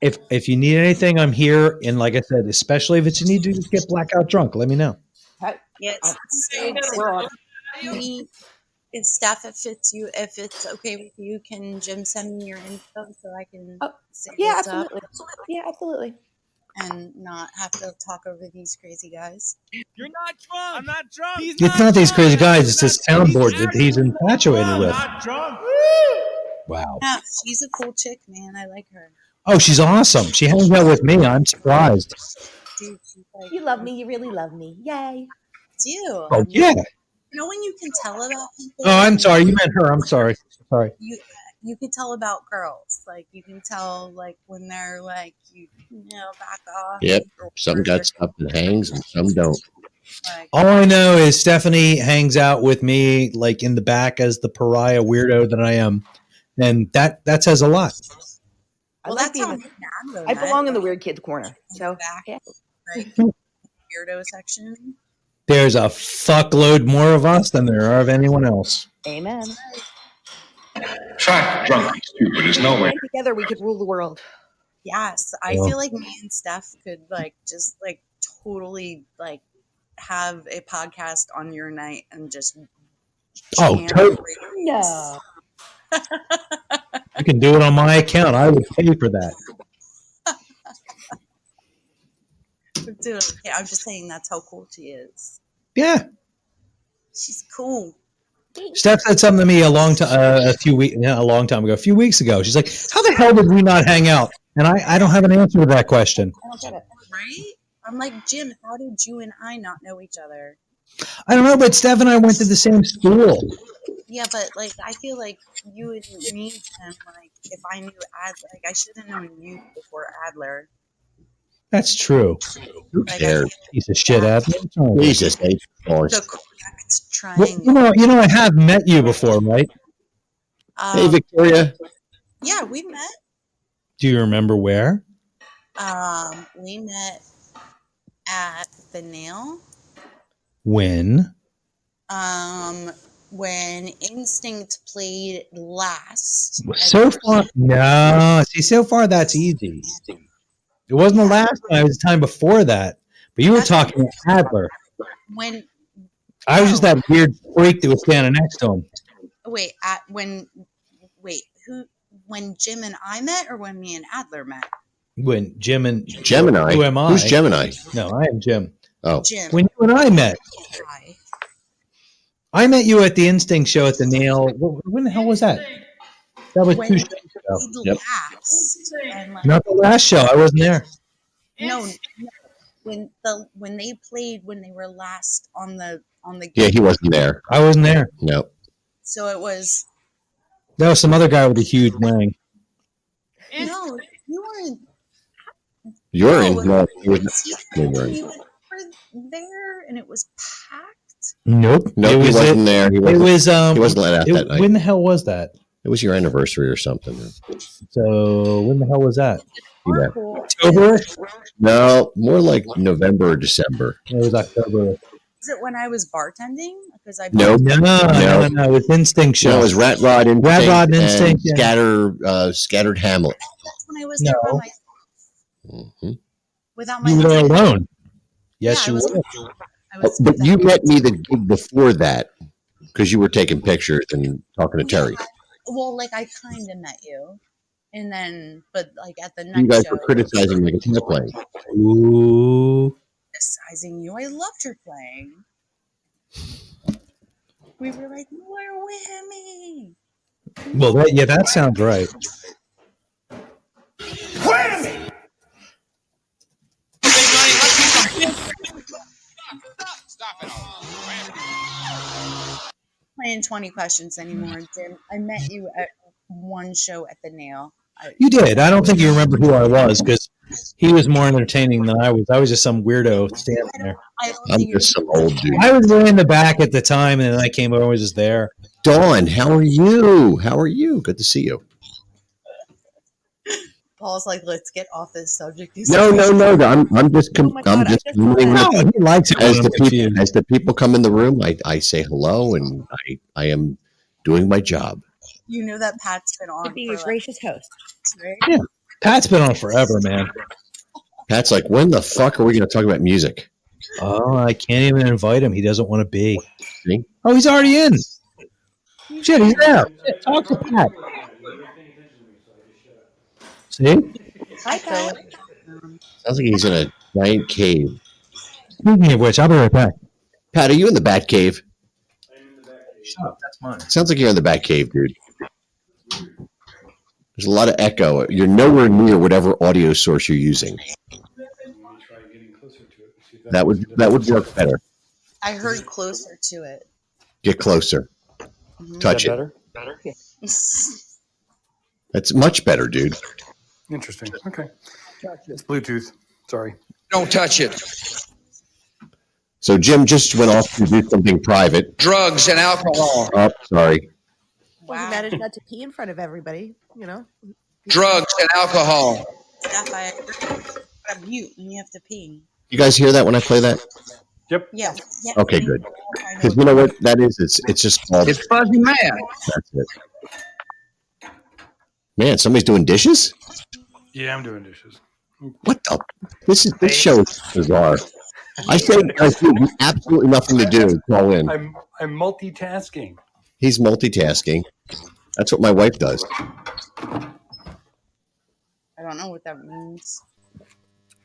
if you need anything, I'm here. And like I said, especially if it's you need to just get blackout drunk, let me know. Yes. If Steph, if it's okay with you, can Jim send me your info so I can say Yeah, what's up absolutely. Yeah, absolutely. and not have to talk over these crazy guys? You're not drunk. I'm not drunk. He's It's not these crazy guys. It's this soundboard that he's infatuated with. drunk. Wow. Yeah, she's a cool chick, man. I like her. Oh, she's awesome. She hangs out with me. I'm surprised. Dude, she's like, You love me. You really love me. Yay. do. Oh, yeah. You know when you can tell about people? Oh, I'm sorry. You meant her. I'm sorry. Sorry. You can tell about girls. Like you can tell like when they're like you know back off. Yep. Some got stuff that hangs and some don't. All I know is Stephanie hangs out with me like in the back as the pariah weirdo that I am. And that says a lot. Well, that's how I belong in the weird kids corner. So yeah. Right. Weirdo section. There's a fuckload more of us than there are of anyone else. Amen. Fat, drunk, stupid is nowhere. And together we could rule the world. Yes, I Well. feel like me and Steph could like just like totally like have a podcast on your night and just Oh, totally. No. You can do it on my account. I would pay for that. Dude, yeah, I'm just saying that's how cool she is. Yeah. She's cool. Steph said something to me a long time ago. A few weeks ago. She's like, "How the hell did we not hang out?" And I don't have an answer to that question. I don't get it. Right? I'm like, Jim, how did you and I not know each other? I don't know, but Steph and I went to the same school. Yeah, but like I feel like you and me, Jim, like if I knew Adler, like I should have known you before Adler. That's true. Who cares? Piece of shit, Adler. Jesus, H. The correct Well, triangle. you know, I have met you before, right? Hey, Victoria. Yeah, we met. Do you remember where? We met at the Nail. When? When Instinct played last. So far, no. See, so far that's easy. It wasn't the last time; it was the time before that. But you were talking to Adler. When I was just that weird freak that was standing next to him. when Jim and I met, or when me and Adler met? When Jim and Gemini. Who am I? Who's Gemini? No, I am Jim. Oh, Jim. When you and I met. I met you at the Instinct show at the Nail. When the hell was that? That was 2 shows ago. Yep. Last, and like, Not the last show. I wasn't there. no, when they played when they were last on the Yeah, he wasn't there. I wasn't there. No. So it was That was some other guy with a huge wang. no, you weren't. You're in. No, he was You not. were there, and it was packed. Nope. No, he wasn't there. He wasn't let out that night. When the hell was that? It was your anniversary or something. So when the hell was that? Yeah. October? No, more like November or December. It was October. Is it when I was bartending? Because I Nope. No. It was Instinct show. No, it was Rat Rod, Instinct, Rat Rod and Instinct, and Scattered Hamlet. That's when I was there by myself. Mm-hmm. Without my You were there husband. alone. Yes, Yeah, you were. But you met me the gig before that because you were taking pictures and talking to Terry. Well, like I kind of met you, and then, but like at the next You guys show, were criticizing my guitar playing. Ooh. criticizing you. I loved your playing. We were like, more whammy. Well, that sounds right. Whammy! Stop it all. Playing 20 questions anymore, Jim. I met you at one show at the Nail. You did. I don't think you remember who I was because he was more entertaining than I was. I was just some weirdo standing there. I'm just some old dude. I was way in the back at the time, and then I came over. I was just there. Dawn, how are you? How are you? Good to see you. Paul's like, let's get off this subject. No. I'm just communing with he likes it as the people come in the room. I say hello, and I am doing my job. You know that Pat's been on. Be a gracious host. Right? Yeah, Pat's been on forever, man. Pat's like, when the fuck are we going to talk about music? Oh, I can't even invite him. He doesn't want to be. See? Oh, he's already in. Shit, he's there. Shit, talk to Pat. See? Hi, Pat. Sounds like he's in a giant cave. Speaking of which, I'll be right back. Pat, are you in the Bat Cave? Shut up. That's mine. Sounds like you're in the Bat Cave, dude. There's a lot of echo. You're nowhere near whatever audio source you're using. That would work better. I heard closer to it. Get closer. Mm-hmm. Touch it. Better? That's much better, dude. Interesting. Okay. It's Bluetooth. Sorry. Don't touch it. So Jim just went off to do something private. Drugs and alcohol. Oh, sorry. Well, he managed not to pee in front of everybody, you know. Drugs and alcohol. Steph, I got mute and you have to pee. You guys hear that when I play that? Yep. Yeah. Okay, good. Because you know what that is? It's just called. It's Fuzzy Man. That's it. Man, somebody's doing dishes? Yeah, I'm doing dishes. What the? This show is bizarre. I say I have absolutely nothing to do. Call in. I'm multitasking. He's multitasking. That's what my wife does. I don't know what that means.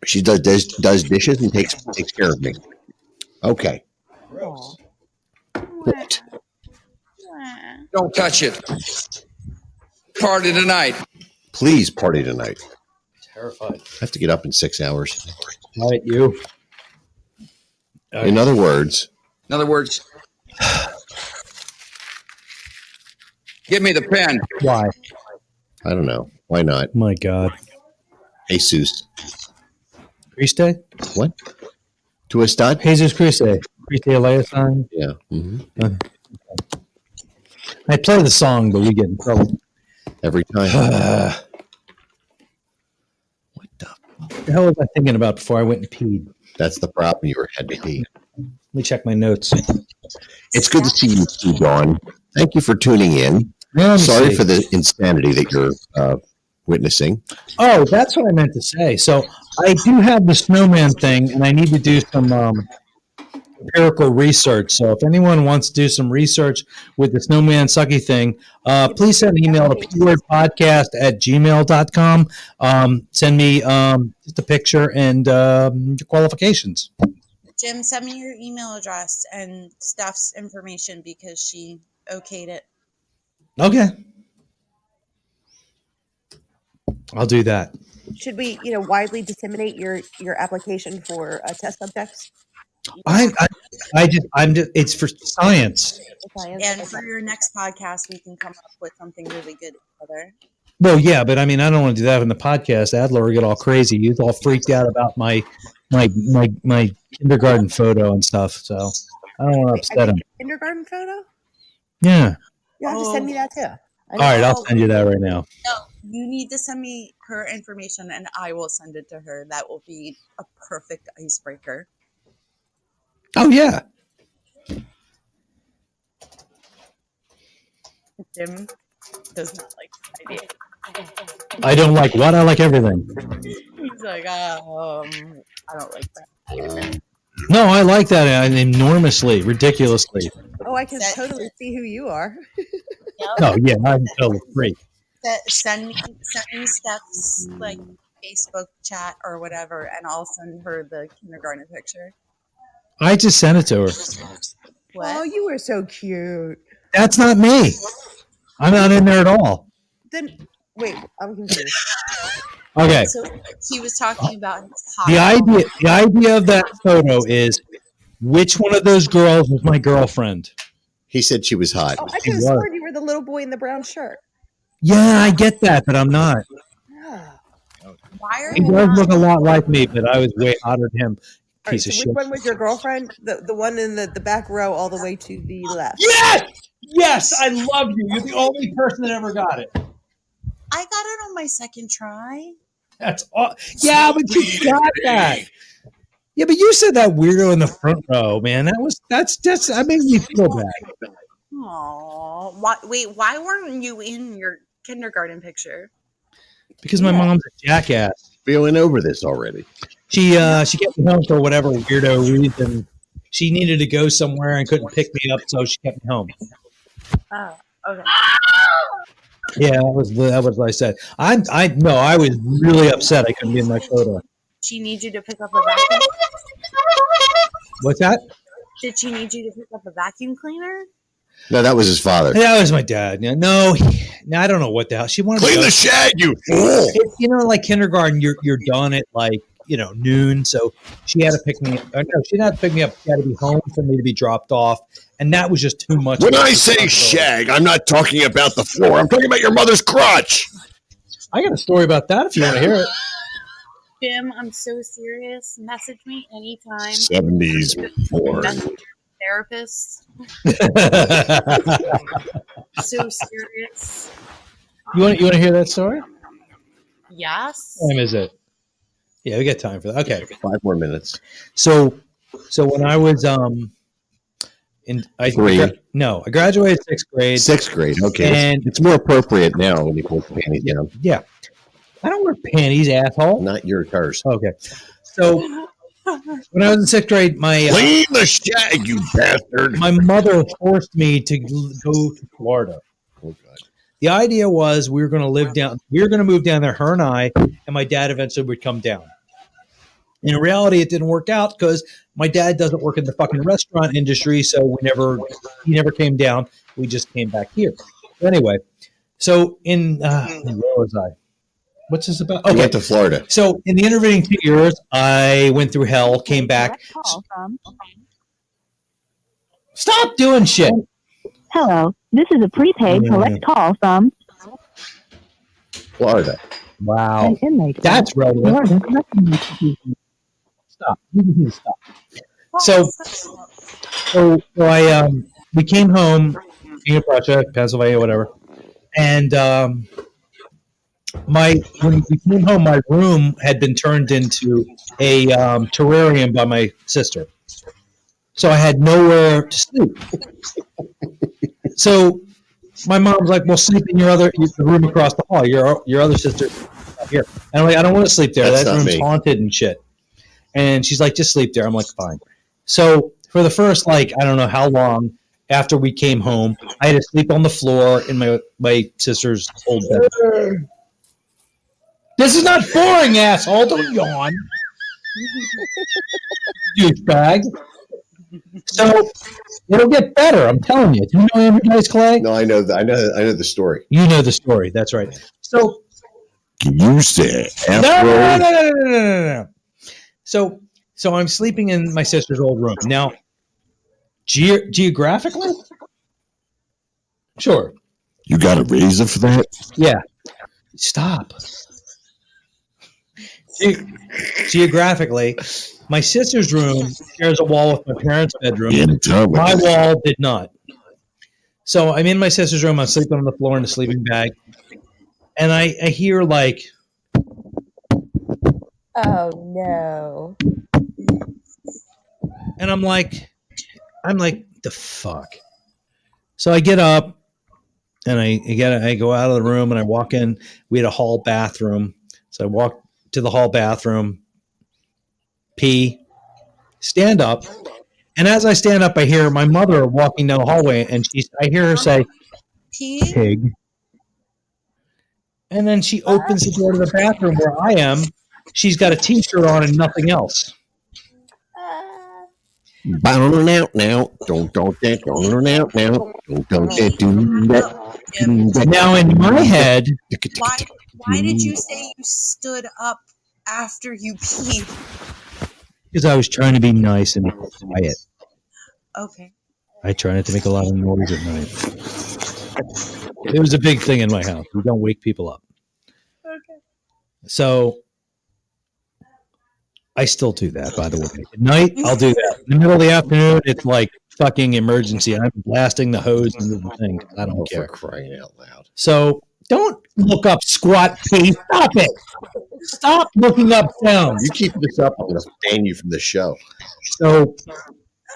She does dishes and takes care of me. Okay. What? Don't touch it. Party tonight. Please party tonight. Terrified. I have to get up in 6 hours. All right, you. In other words. Give me the pen. Why? I don't know. Why not? My God. Jesus. Christe? What? To a stud? Jesus Christe. Christe Eliason? Yeah. Mm-hmm. I play the song, but we get in trouble. Every time. What the hell was I thinking about before I went and peed? That's the problem. You had to pee. Let me check my notes. It's good to see you too, Dawn. Thank you for tuning in. Yeah, sorry for the insanity that you're witnessing. Oh, that's what I meant to say. So I do have the snowman thing, and I need to do some empirical research. So if anyone wants to do some research with the snowman sucky thing, please send an email to pwordpodcast@gmail.com. Send me just a picture and your qualifications. Jim, send me your email address and Steph's information because she okayed it. Okay. I'll do that. Should we, widely disseminate your application for test subjects? It's for science. And for your next podcast, we can come up with something really good together. Well, yeah, but I mean, I don't want to do that in the podcast. Adler will get all crazy. He's all freaked out about my kindergarten photo and stuff. So I don't want to upset him. Kindergarten photo? Yeah. You have to send me that too. All right, I'll send you that right now. No, you need to send me her information, and I will send it to her. That will be a perfect icebreaker. Oh yeah. Jim does not like the idea. I don't like what? I like everything. He's like, I don't like that. No, I like that enormously, ridiculously. Oh, I can totally see who you are. No, yeah, I'm totally free. Send me Steph's Facebook chat or whatever, and I'll send her the kindergarten picture. I just sent it to her. Oh, you were so cute. That's not me. I'm not in there at all. Then wait, I'm confused. Okay. So he was talking about his The idea of that photo is which one of those girls was my girlfriend? He said she was hot. Oh, I could have sworn you were the little boy in the brown shirt. Yeah, I get that, but I'm not. Why are He you does not? look a lot like me, but I was way hotter than him. All right, Piece so of which shit. one was your girlfriend? The one in the back row all the way to the left. Yes, I love you. You're the only person that ever got it. I got it on my second try. That's all. Yeah, but you got that. Yeah, but you said that weirdo in the front row, man. That made me feel bad. Aww. Why weren't you in your kindergarten picture? Because my mom's a jackass. We went over this already. She kept me home for whatever weirdo reason. She needed to go somewhere and couldn't pick me up, so she kept me home. Oh, okay. Yeah, that was what I said. I was really upset I couldn't be in my photo. She needs you to pick up a vacuum. What's that? Did she need you to pick up a vacuum cleaner? No, that was his father. That was my dad. No, I don't know what the hell she wanted. Clean to the shed, you fool! Like kindergarten, you're done at like noon. So she had to pick me. No, she didn't have to pick me up. She had to be home for me to be dropped off, and that was just too much. When I say shag, I'm not talking about the floor. I'm talking about your mother's crotch. I got a story about that if you want to hear it. Jim, I'm so serious. Message me anytime. 70s porn. Message your therapist. So serious. You want to hear that story? Yes. What time is it? Yeah, we got time for that. Okay, 5 more minutes. So when I was I graduated 6th grade. 6th grade. Okay, and it's more appropriate now when you pull the panties down. Yeah, I don't wear panties, asshole. Not yours. Okay, so when I was in 6th grade, clean the shag, you bastard. My mother forced me to go to Florida. Oh God. The idea was we were going to move down there, her and I, and my dad eventually would come down. In reality, it didn't work out because my dad doesn't work in the fucking restaurant industry, so he never came down. We just came back here. Anyway, so where was I? What's this about? Okay. You went to Florida. So in the intervening 2 years, I went through hell, came back. Stop doing shit. Hello, this is a prepaid collect call from Florida. Wow. an inmate. That's relevant. Stop. You need to stop. So I we came home, Prussia, Pennsylvania, whatever, and when we came home, my room had been turned into a terrarium by my sister, so I had nowhere to sleep. So my mom's like, "Well, sleep in the room across the hall. Your other sister here." And I'm like, "I don't want to sleep there. That's that not room's me. haunted and shit." And she's like, "Just sleep there." I'm like, "Fine." So for the first, I don't know how long after we came home, I had to sleep on the floor in my sister's old bed. This is not boring, asshole. Don't yawn. Douchebag. So it'll get better. I'm telling you. Do you know Andrew Dice Clay? No, I know the story. You know the story. That's right. So You said no. So I'm sleeping in my sister's old room. Now, geographically? Sure. You got a razor for that? Yeah. Stop. Geographically, my sister's room shares a wall with my parents' bedroom. My wall did not. So I'm in my sister's room. I'm sleeping on the floor in a sleeping bag. And I hear Oh no. and I'm like, the fuck? So I get up and I go out of the room and I walk in. We had a hall bathroom. So I walk to the hall bathroom, pee, stand up. And as I stand up, I hear my mother walking down the hallway and I hear her say, "Pig." And then she opens the door to the bathroom where I am. She's got a t-shirt on and nothing else. Bound out now. Don't that. Don't out now. Don't that. Do that. Now in my head, Why did you say you stood up after you peed? because I was trying to be nice and quiet. Okay. I try not to make a lot of noise at night. It was a big thing in my house. We don't wake people up. Okay. So I still do that, by the way. At night, I'll do that. In the middle of the afternoon, it's like fucking emergency. I'm blasting the hose into the thing. I don't care. For crying out loud. So don't look up squat pee. Stop it. Stop looking up sounds. You keep this up, I'm going to ban you from the show.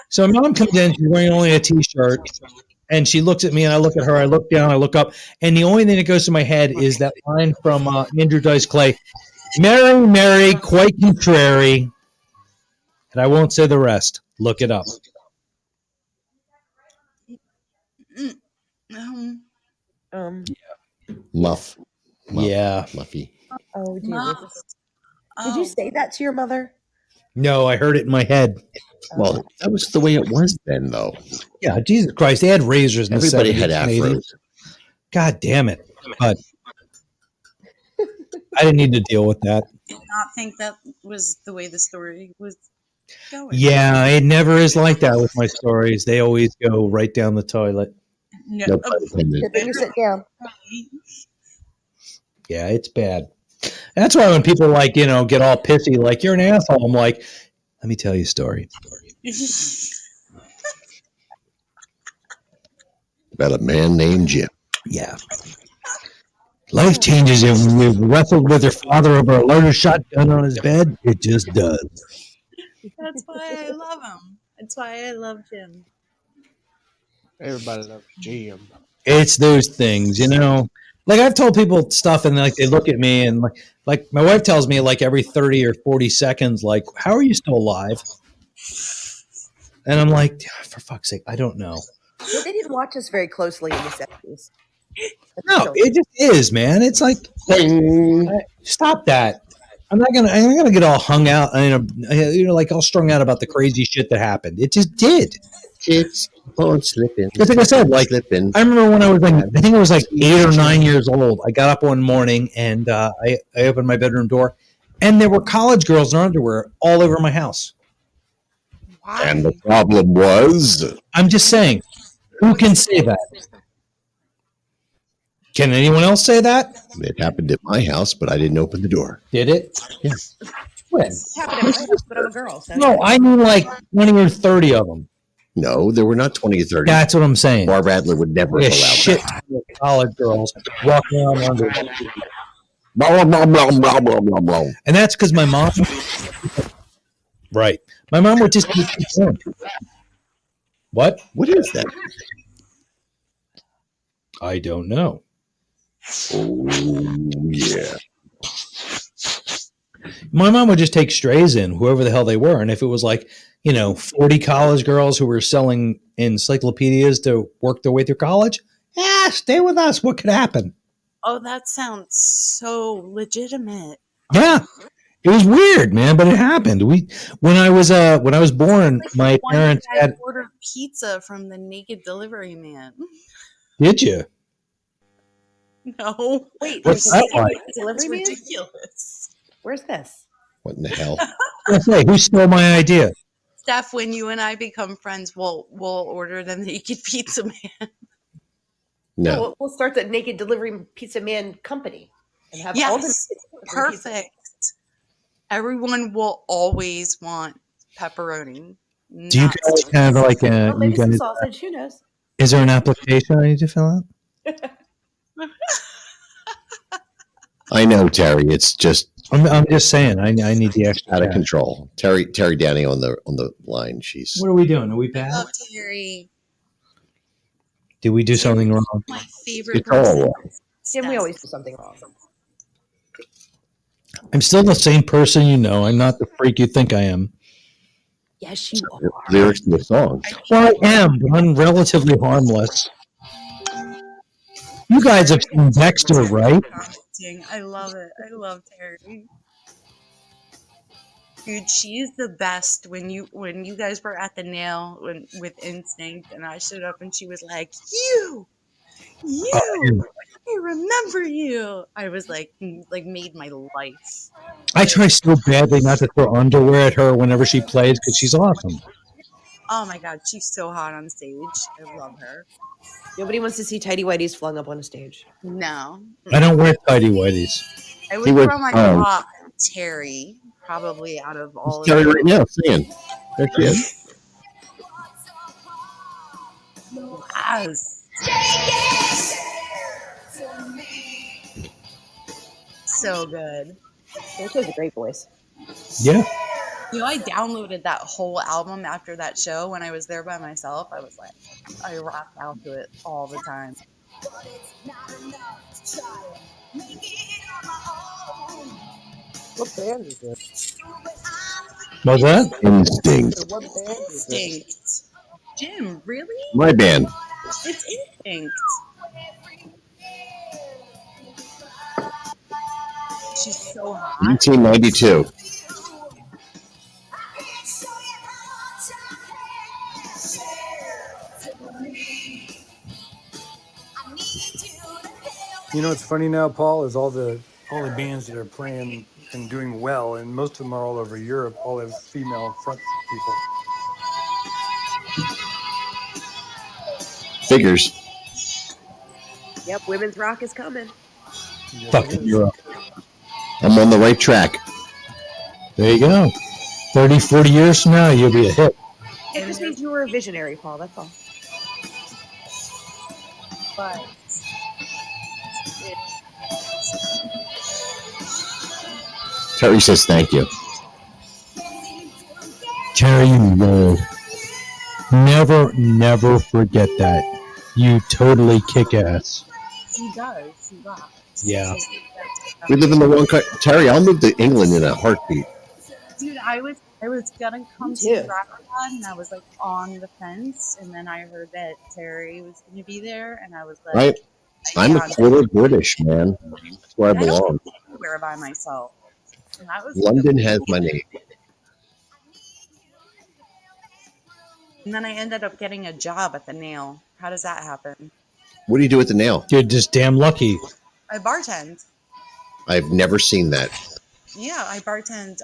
So mom comes in, she's wearing only a t-shirt, and she looks at me, and I look at her, I look down, I look up, and the only thing that goes to my head is that line from Andrew Dice Clay, Mary, Mary, quite contrary, and I won't say the rest. Look it up. Muff. Yeah. Muffy. Oh, dear. Did you say that to your mother? No, I heard it in my head. Well, that was the way it was then, though. Yeah, Jesus Christ, they had razors in Everybody the 70s had and afros. 80s. God damn it. But I didn't need to deal with that. I did not think that was the way the story was going. Yeah, it never is like that with my stories. They always go right down the toilet. No, Good thing you sit down. Yeah, it's bad. That's why when people get all pissy, like, you're an asshole, I'm like, let me tell you a story. About a man named Jim. Yeah. Life changes you when you've wrestled with your father over a loaded shotgun on his bed. It just does. That's why I love him. That's why I love Jim. Everybody loves Jim. It's those things, Like, I've told people stuff, and like they look at me, and like my wife tells me like every 30 or 40 seconds, like, how are you still alive? And I'm like, for fuck's sake, I don't know. Well, they didn't watch us very closely in the 70s. No, it just is, man. It's like, stop that. I'm not gonna get all hung out, like all strung out about the crazy shit that happened. It just did. Kids on slipping. Just like I said, like slipping. I remember when I was like, I think I was like 8 or 9 years old. I got up one morning and I opened my bedroom door, and there were college girls in underwear all over my house. Why? And the problem was, I'm just saying, who can say that? Can anyone else say that? it happened at my house, but I didn't open the door. Did it? Yeah. When? It happened at my house, but I'm a girl. So No, I mean like 20 or 30 of them. No, there were not 20 or 30. That's what I'm saying. Barb Adler would never have A allowed shit that. ton of college girls walking around under. Blah, blah, blah, blah, blah, blah, blah. And that's because my mom. Right. My mom would just keep going. What? What is that? I don't know. Oh, yeah. My mom would just take strays in, whoever the hell they were. And if it was like, 40 college girls who were selling encyclopedias to work their way through college, stay with us. What could happen? Oh, that sounds so legitimate. Yeah. It was weird, man, but it happened. When I was born, my parents I had. ordered pizza from the naked delivery man. Did you? No. Wait, What's that like? Delivery It's man? ridiculous. Where's this? What in the hell? Hey, who stole my idea? Steph, when you and I become friends, we'll order the naked pizza man. No. We'll start the naked delivery pizza man company and have all the Yes, perfect. Everyone will always want pepperoni. Do you guys have like a? maybe You some guys, sausage. Who knows? is there an application I need to fill out? I know, Terry. It's just I'm just saying. I need the extra. out of cash. control. Terry Downey on the line. She's What are we doing? Are we bad? Oh, Terry, Did we do something wrong? my favorite It's all person. wrong. Jim, we always do something wrong. I'm still the same person, I'm not the freak you think I am. Yes, you are. lyrics to the song. Well, I am, but I'm relatively harmless. You guys have seen Dexter, right? I love it. I love Terry. Dude, she's the best. When you guys were at the nail with Instinct, and I showed up, and she was like, "You, I remember you." I was like made my life. I try so badly not to throw underwear at her whenever she plays because she's awesome. Oh my god, she's so hot on stage. I love her. Nobody wants to see tidy whities flung up on a stage. No, I don't wear tidy whities. I would throw my top Terry, probably out of all of Terry them. right now singing. There she is. Yes. So good. She has a great voice. Yeah. You know, I downloaded that whole album after that show when I was there by myself. I was like, I rocked out to it all the time. What band is it? What's that? Instinct. What band is it? Instinct. Jim, really? My band. It's Instinct. She's so hot. 1992. You know what's funny now, Paul, is all the bands that are playing and doing well, and most of them are all over Europe. All have female front people. Figures. Yep, women's rock is coming. Fucking Europe. I'm on the right track. There you go. 30, 40 years from now, you'll be a hit. It just means you were a visionary, Paul. That's all. But Terry says thank you. Terry, you will never forget that. You totally kick ass. he does. He rocks. Yeah. We live in the one country. Terry, I'll move to England in a heartbeat. Dude, I was gonna come to Rockford, and I was like on the fence, and then I heard that Terry was gonna be there, and I was like, Right? I'm a quarter British, man. That's where I belong. Anywhere by myself. And that was London has my name. And then I ended up getting a job at the Nail. How does that happen? What do you do at the Nail? You're just damn lucky. I bartend. I've never seen that. Yeah, I bartend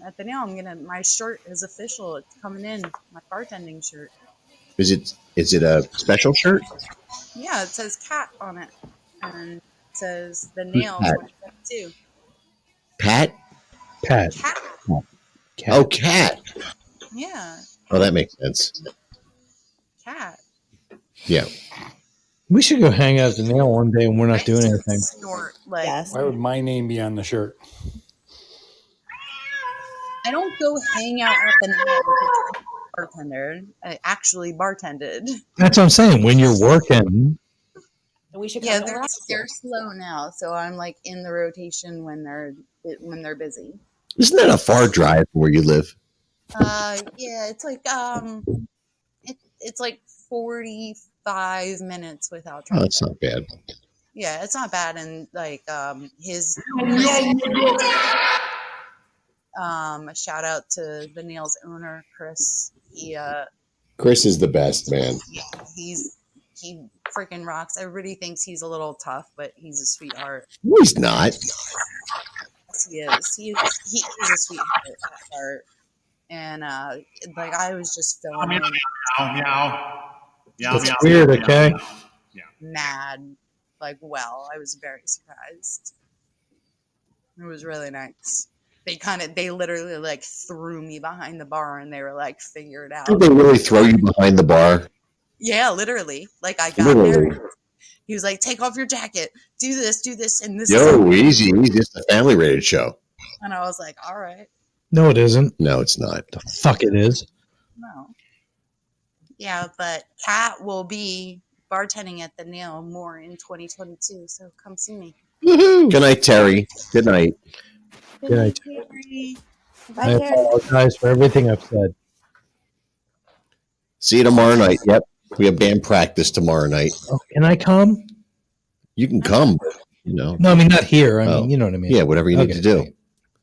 at the Nail. My shirt is official. It's coming in. My bartending shirt. Is it a special shirt? Yeah, it says Cat on it, and it says the Who's Nail Pat? 2022. Pat? Pat. Cat. Oh, Cat. Yeah, Oh, that makes sense. Cat. Yeah. We should go hang out at the Nail one day when we're not doing anything. Snort like. Why would my name be on the shirt? I don't go hang out at the Nail with a bartender. I actually bartended. That's what I'm saying. When you're working, We should Yeah, come to they're slow now, so I'm like in the rotation when they're busy. Isn't that a far drive from where you live? Yeah, it's like it's like 45 minutes without Oh, traffic. that's not bad. Yeah, it's not bad, and like his shout out to the Nail's owner, Chris. Chris is the best, man. He freaking rocks. Everybody thinks he's a little tough, but he's a sweetheart. No, he's not. Yes, he is. He's a sweetheart at heart. And like I was just filming. it's weird, okay? Mad. Like, well, I was very surprised. It was really nice. They literally like threw me behind the bar, and they were like, figure it out. Did they really throw you behind the bar? Yeah, literally. Like I got there. He was like, take off your jacket, do this, and this. Yo, easy. It's a family rated show. And I was like, all right. No, it isn't. No, it's not. The fuck it is. No. Yeah, but Kat will be bartending at the Nail more in 2022, so come see me. Woohoo! Good night, Terry. Good night. Good night. Terry. I apologize for everything I've said. See you tomorrow night. Yep. We have band practice tomorrow night. Oh, can I come? You can come, but, you know. No, I mean, not here. I mean, you know what I mean. Yeah, whatever you need to do.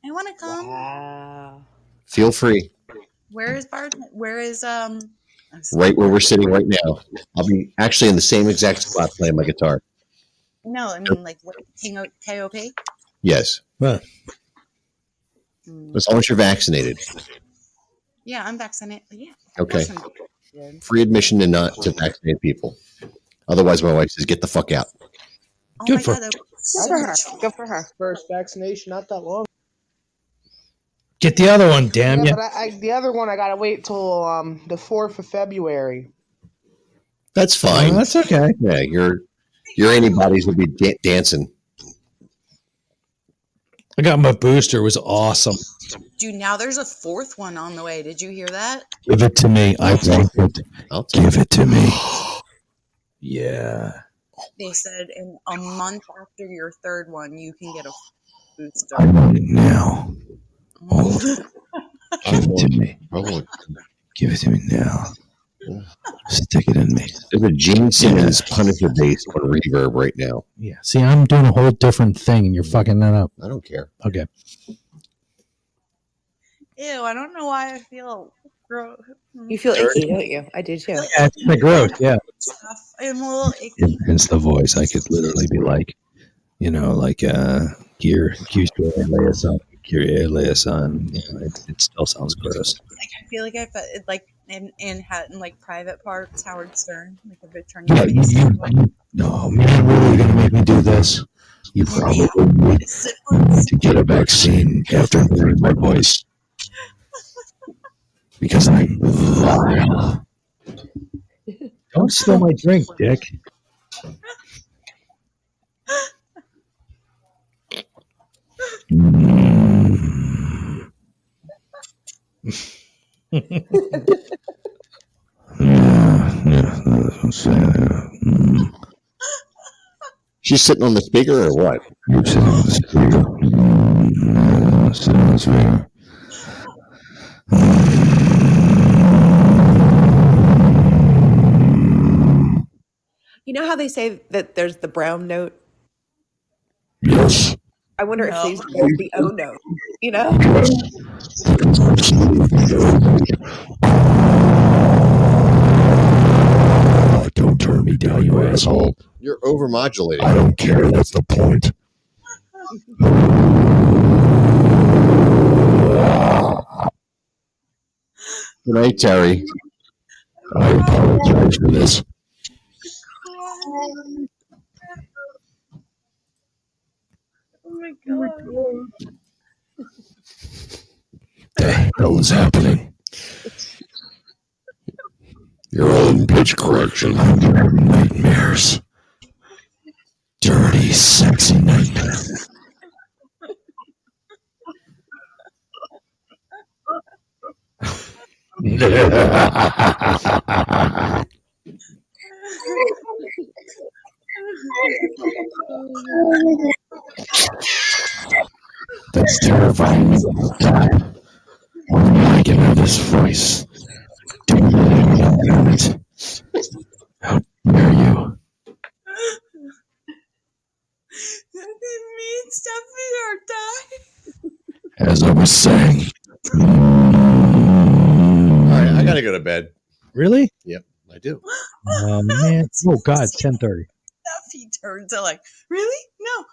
I want to come. Feel free. Where is Bart? Where is Right where we're sitting right now. I'll be actually in the same exact spot playing my guitar. No, I mean like what, KOP? Yes. Well, as long as you're vaccinated. Yeah, I'm vaccinated. Yeah. Okay. Free admission to not to vaccinated people. Otherwise, my wife says, "Get the fuck out." Oh Good my for God, Good for her. First vaccination, not that long. Get the other one, damn Yeah, you. but the other one I gotta wait till the 4th of February. That's fine. Oh, that's okay. Yeah, your antibodies will be dancing. I got my booster. It was awesome. Dude, now there's a 4th one on the way. Did you hear that? Give it to me. I want it. Give it to me. Yeah. They said in a month after your 3rd one, you can get a booster. I want it now. Hold. Give it to me. Give it to me now. Stick it in me. There's a Gene Simmons Punisher bass on reverb right now. Yeah. See, I'm doing a whole different thing, and you're fucking that up. I don't care. Okay. Ew, I don't know why I feel gross. You feel icky, don't you? I do too. Yeah, it's the growth. Yeah. I'm a little icky. Hence the voice. I could literally be like, here, Q-Store, lay us on. It still sounds gross. I feel like I felt like in like private parts, Howard Stern, like a bit turning. No, man, really gonna make me do this? You probably need to get a vaccine after hearing my voice. Because I'm vile. Don't spill my drink, Dick. She's sitting on the speaker or what? You're sitting on the speaker. Sitting on the speaker. You know how they say that there's the brown note? Yes. I wonder if there's the O note. You know? Don't turn me down, you asshole. You're overmodulating. I don't care. That's the point. Good night, Terry. I apologize for this. Oh my God. The hell is happening? You're all in pitch correction. I'm having nightmares. Dirty, sexy nightmares. That's terrifying. God. I can have this voice. Damn it. How dare you? That didn't mean Stephanie or die. As I was saying. All right, I gotta go to bed. Really? Yep, I do. Oh, man. Oh, God, 10:30. Stephanie turned to like, really? No.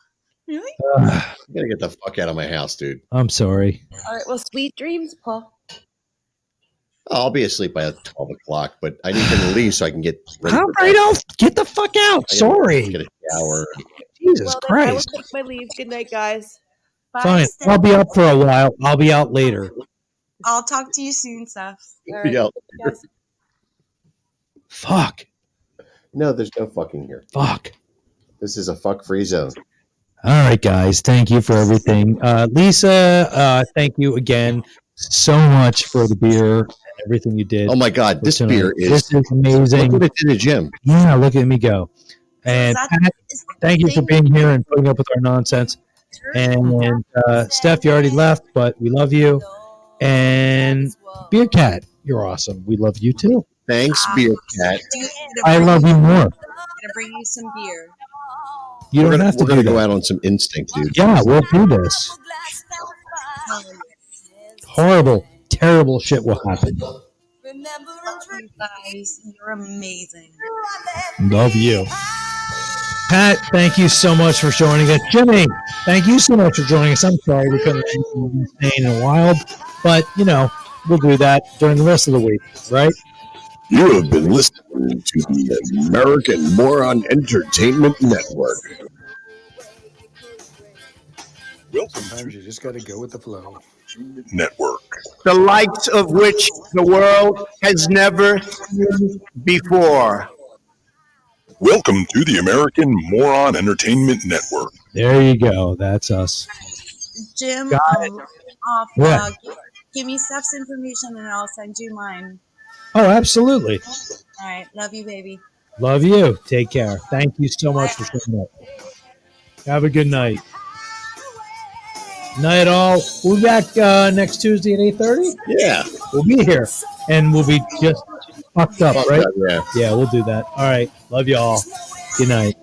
Really? I gotta get the fuck out of my house, dude. I'm sorry. All right. Well, sweet dreams, Paul. I'll be asleep by 12 o'clock, but I need to leave so I can get ready. All right, get the fuck out. Sorry. Get a shower. Jesus Then I will Christ. take my leave. Good night, guys. Fine. I'll be up for a while. I'll be out later. I'll talk to you soon, Steph. All right. Yeah. Guys. Fuck. No, there's no fucking here. Fuck. This is a fuck-free zone. All right, guys. Thank you for everything. Lisa, thank you again so much for the beer and everything you did. Oh, my God. This tonight. beer is... This is amazing. Look what it did to Jim. Yeah, look at me go. And Pat, thank you for being here and putting up with our nonsense. And Steph, you already left, but we love you. And Beer Cat, you're awesome. We love you too. Thanks, Beer Cat. I love you more. I'm gonna bring you some beer. You don't have to We're do gonna go that. out on some instinct, dude. Yeah, we'll do this. Horrible. terrible shit will happen. You guys, you're amazing. Love you. Pat, thank you so much for joining us. Jimmy, thank you so much for joining us. I'm sorry we couldn't be insane and wild, but, you know, we'll do that during the rest of the week, right? You have been listening to the American Moron Entertainment Network. Sometimes you just got to go with the flow. Network. The likes of which the world has never seen before. Welcome to the American Moron Entertainment Network. There you go. That's us. Jim, Got off, Yeah. give me Steph's information and I'll send you mine. Oh, absolutely. All right. Love you, baby. Love you. Take care. Thank you so much for showing up. Have a good night. Night all. We'll be back next Tuesday at 8:30. Yeah. We'll be here. And we'll be just fucked up, right? Yeah. Yeah, we'll do that. All right. Love you all. Good night.